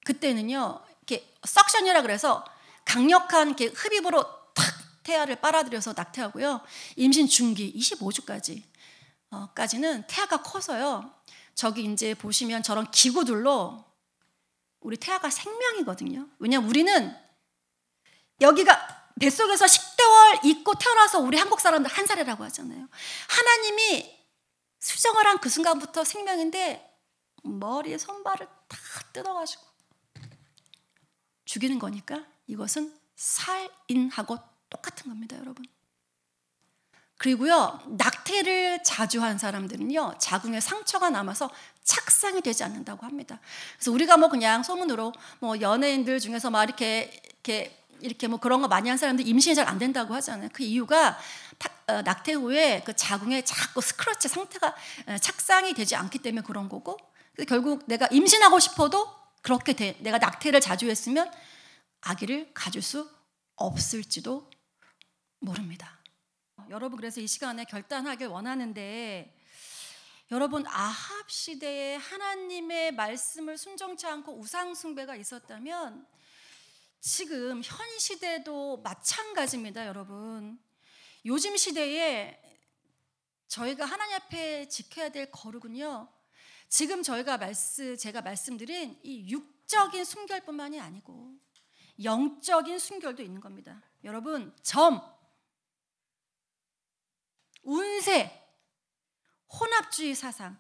그때는요, 이렇게 석션이라 그래서 강력한 이렇게 흡입으로 탁 태아를 빨아들여서 낙태하고요. 임신 중기 25주까지는 태아가 커서요. 저기 이제 보시면 저런 기구들로 우리 태아가 생명이거든요. 왜냐면 우리는 여기가 뱃속에서 10개월 있고 태어나서 우리 한국 사람들 한 살이라고 하잖아요. 하나님이 수정을 한 그 순간부터 생명인데 머리에 손발을 다 뜯어가지고 죽이는 거니까 이것은 살인하고 똑같은 겁니다, 여러분. 그리고요, 낙태를 자주 한 사람들은요, 자궁에 상처가 남아서 착상이 되지 않는다고 합니다. 그래서 우리가 뭐 그냥 소문으로 뭐 연예인들 중에서 막 이렇게 뭐 그런 거 많이 한 사람들 임신이 잘 안 된다고 하잖아요. 그 이유가 낙태 후에 그 자궁에 자꾸 스크러치 상태가 착상이 되지 않기 때문에 그런 거고, 결국 내가 임신하고 싶어도 그렇게 내가 낙태를 자주 했으면 아기를 가질 수 없을지도 모릅니다. 여러분, 그래서 이 시간에 결단하길 원하는데, 여러분, 아합 시대에 하나님의 말씀을 순종치 않고 우상 숭배가 있었다면 지금 현 시대도 마찬가지입니다, 여러분. 요즘 시대에 저희가 하나님 앞에 지켜야 될 거룩은요, 지금 제가 말씀드린 이 육적인 순결뿐만이 아니고 영적인 순결도 있는 겁니다. 여러분, 운세, 혼합주의 사상,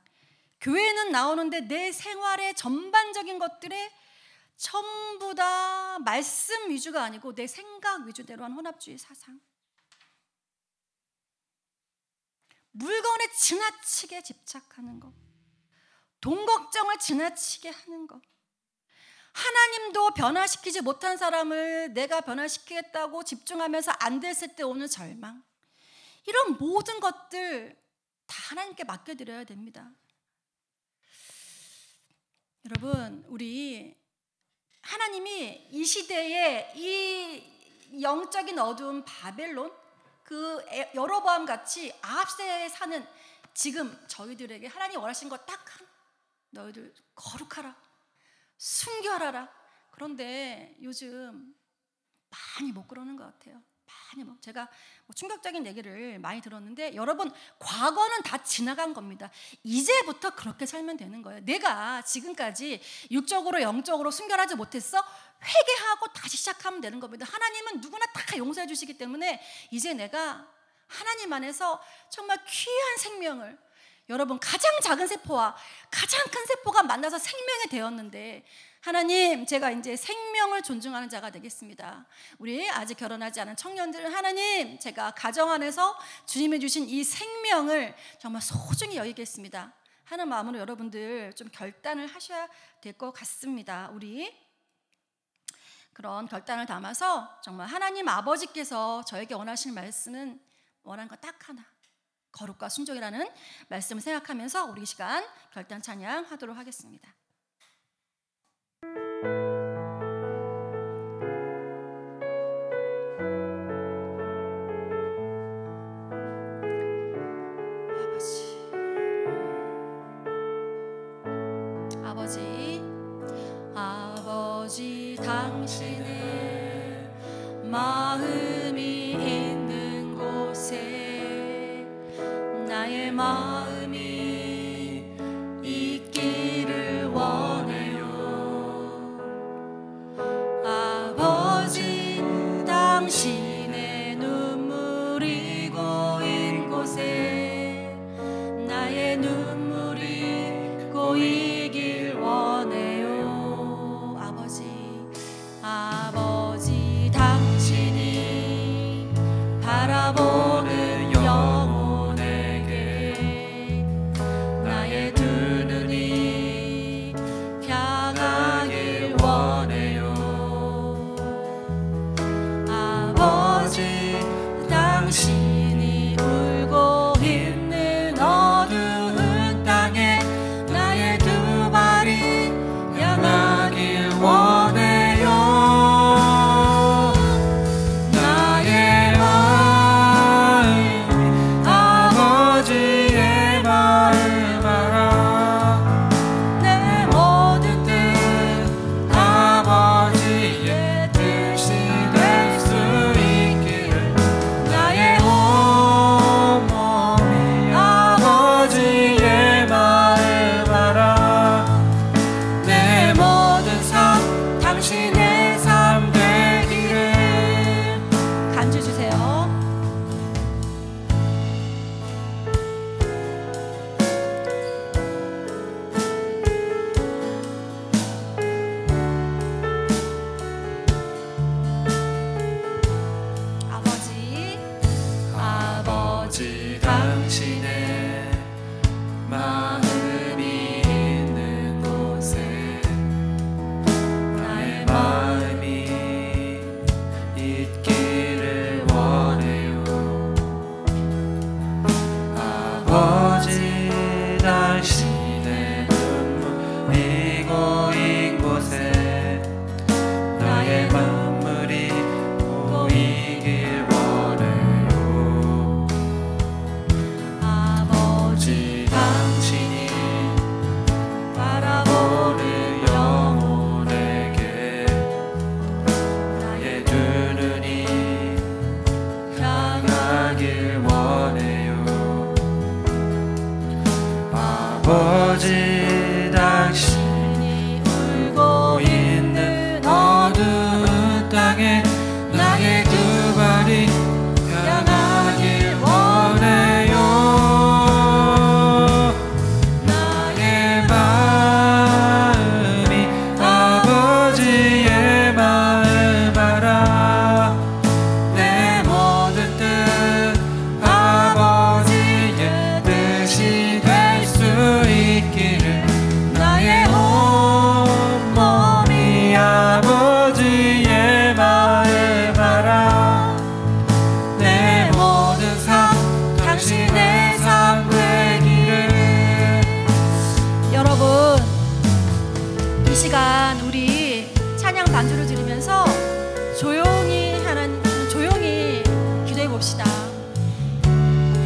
교회는 나오는데 내 생활의 전반적인 것들에 전부 다 말씀 위주가 아니고 내 생각 위주대로 한 혼합주의 사상. 물건에 지나치게 집착하는 것, 돈 걱정을 지나치게 하는 것, 하나님도 변화시키지 못한 사람을 내가 변화시키겠다고 집중하면서 안 됐을 때 오는 절망, 이런 모든 것들 다 하나님께 맡겨드려야 됩니다. 여러분, 우리 하나님이 이 시대에 이 영적인 어두운 바벨론, 그 여로보암 같이 아합세에 사는 지금 저희들에게 하나님 원하신 거 딱 하나, 너희들 거룩하라, 순결하라. 그런데 요즘 많이 못 그러는 것 같아요. 제가 충격적인 얘기를 많이 들었는데, 여러분, 과거는 다 지나간 겁니다. 이제부터 그렇게 살면 되는 거예요. 내가 지금까지 육적으로 영적으로 순결하지 못했어? 회개하고 다시 시작하면 되는 겁니다. 하나님은 누구나 다 용서해 주시기 때문에 이제 내가 하나님 안에서 정말 귀한 생명을, 여러분, 가장 작은 세포와 가장 큰 세포가 만나서 생명이 되었는데, 하나님, 제가 이제 생명을 존중하는 자가 되겠습니다. 우리 아직 결혼하지 않은 청년들, 하나님, 제가 가정 안에서 주님이 주신 이 생명을 정말 소중히 여기겠습니다 하는 마음으로 여러분들 좀 결단을 하셔야 될 것 같습니다. 우리 그런 결단을 담아서 정말 하나님 아버지께서 저에게 원하시는 말씀은 원하는 거 딱 하나, 거룩과 순종이라는 말씀을 생각하면서 우리 시간 결단 찬양 하도록 하겠습니다. 아버지, 당신의 마음이 있는 곳에 나의 마음이 있기를 원해요. 아버지, 당신의 눈물이 고인 곳에 나의 눈물이 고이길 원해요. 아버지, 당신이 바라보는 영혼에게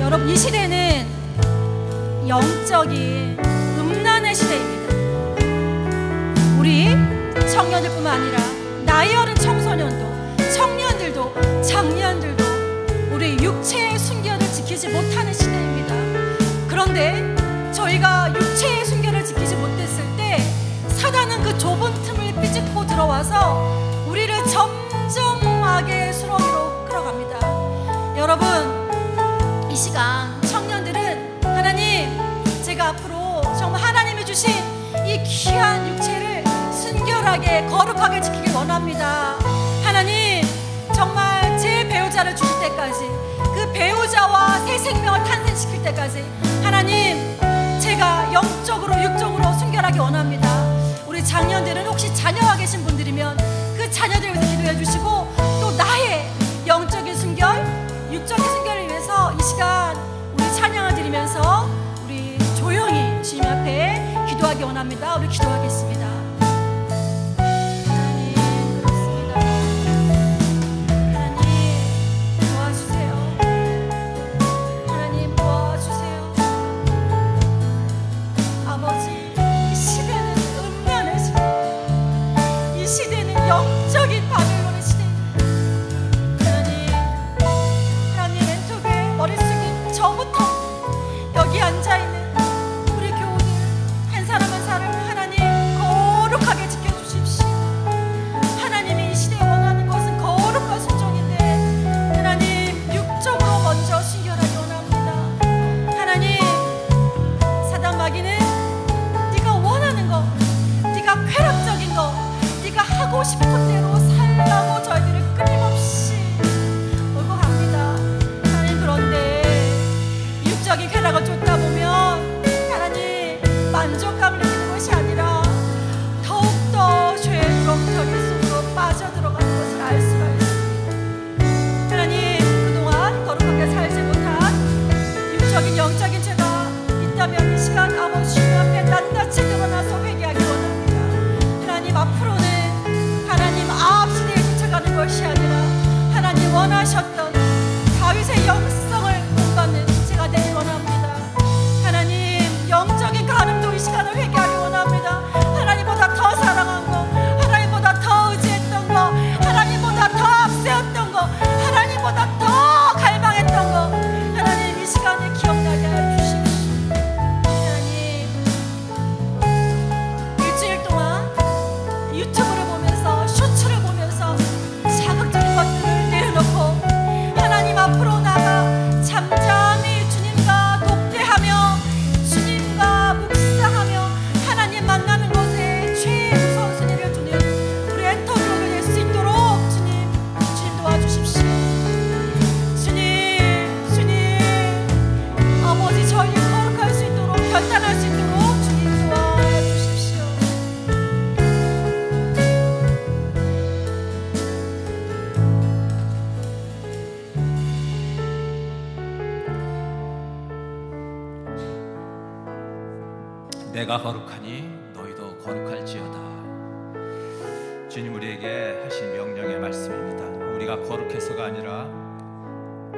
여러분, 이 시대는 영적인 음란의 시대입니다. 우리 청년들뿐만 아니라 나이 어린 청소년도, 청년들도, 장년들도 우리 육체의 순결을 지키지 못하는 시대입니다. 그런데 저희가 육체의 순결을 지키지 못했을 때 사단은 그 좁은 틈을 삐집고 들어와서 우리를 점점 악의 수렁으로 끌어갑니다. 여러분, 이 시간 청년들은 하나님, 제가 앞으로 정말 하나님이 주신 이 귀한 육체를 순결하게 거룩하게 지키길 원합니다. 하나님, 정말 제 배우자를 주실 때까지, 그 배우자와 새 생명을 탄생시킬 때까지 하나님, 제가 영적으로 육적으로 순결하게 원합니다. 우리 장년들은 혹시 자녀가 계신 분들이면 그 자녀들을 위해서 기도해 주시고, 또 나의 영적인 순결, 육적인 순결을 위해서 이 시간 우리 찬양을 드리면서 우리 조용히 주님 앞에 기도하기 원합니다. 우리 기도하겠습니다. 하나님, 그렇습니다. 하나님, 도와주세요. 하나님, 도와주세요. 아버지, 이 시대는 음란의 시대, 이 시대는 영적인 바벨론의 시대입니다. 하나님, 왼쪽에 머리 숙인 저부터 여기 앉아있는 우리 교우들 한 사람 한 사람 하나님 거룩하게 지켜주십시오. 하나님이 이 시대에 원하는 것은 거룩과 순종인데 하나님, 육적으로 먼저 순결하게 원합니다. 하나님, 사단 마귀는 네가 원하는 거, 네가 쾌락적인 거, 네가 하고 싶은 대로 살라고 저희들을 끊임없이 몰고 갑니다. 하나님, 그런데 육적인 쾌락을 쫓다 보면 하나님, 만족감을 느끼는 것이 아니라 더욱더 죄의 구렁텅이 속으로 빠져들어가는 것을 알 수가 있습니다. 하나님, 그동안 거룩하게 살지 못한 육적인 영적인 죄가 있다면 이 시간 아버지 주님 앞에 낱낱이 드러나서 회개하기 원합니다. 하나님, 앞으로는 하나님 아합 시대에 쫓아가는 것이 아니라 하나님 원하셨던 다윗의 영성을 본받는 제가 되길 원합니다. 하나님, 영적인 가늠도 이 시간을 회개하기 원합니다. 하나님보다 더 사랑한 거, 하나님보다 더 의지했던 거, 하나님보다 더 앞세웠던 거, 하나님보다 더 갈망했던 거 하나님, 이 시간에 기억나게 해주십시오. 하나님, 일주일 동안 유튜브를 보면서, 쇼츠를 보면서 자극적인 것들을 내려놓고 하나님 앞으로 나가 잠잠히 주님과 독대하며 주님과 묵상하며 하나님 만나는 것에 최우선 순위를 두는 우리 엔터교를 낼 수 있도록 주님 도와주십시오. 주님, 아버지, 저희 거룩할 수 있도록, 결단할 수 있도록 주님 도와주십시오. 내가 거룩하니 너희도 거룩할지어다. 주님 우리에게 하신 명령의 말씀입니다. 우리가 거룩해서가 아니라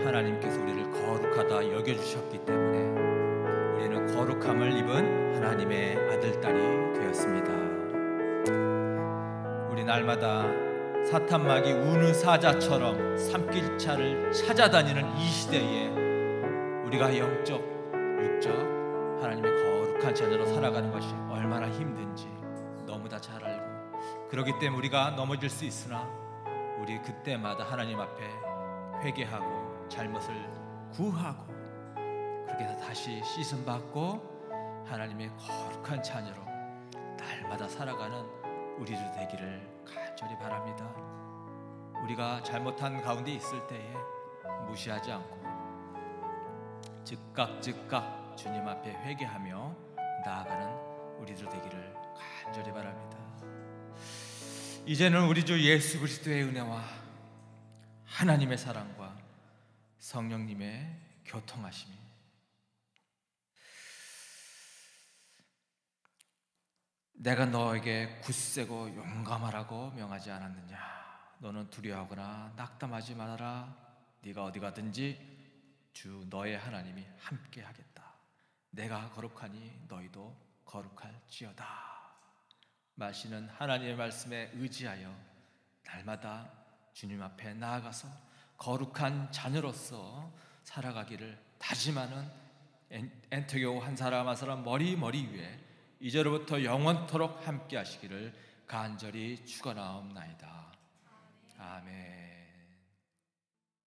하나님께서 우리를 거룩하다 여겨주셨기 때문에 우리는 거룩함을 입은 하나님의 아들, 딸이 되었습니다. 우리 날마다 사탄 마귀 우는 사자처럼 산길차를 찾아다니는 이 시대에 우리가 영적, 육적 하나님의 거룩한 자녀로 살아가는 것이 얼마나 힘든지 너무 다 잘 알고, 그렇기 때문에 우리가 넘어질 수 있으나 우리 그때마다 하나님 앞에 회개하고 잘못을 구하고 그렇게 해서 다시 씻음 받고 하나님의 거룩한 자녀로 날마다 살아가는 우리들 되기를 간절히 바랍니다. 우리가 잘못한 가운데 있을 때에 무시하지 않고 즉각 주님 앞에 회개하며 나아가는 우리들 되기를 간절히 바랍니다. 이제는 우리 주 예수 그리스도의 은혜와 하나님의 사랑과 성령님의 교통하심이 내가 너에게 굳세고 용감하라고 명하지 않았느냐? 너는 두려워하거나 낙담하지 말아라. 네가 어디 가든지 주 너의 하나님이 함께 하겠다. 내가 거룩하니 너희도 거룩할지어다. 마시는 하나님의 말씀에 의지하여 날마다 주님 앞에 나아가서 거룩한 자녀로서 살아가기를 다짐하는 엔터교 한 사람 한 사람 머리 위에 이제로부터 영원토록 함께 하시기를 간절히 축원하옵나이다. 아멘.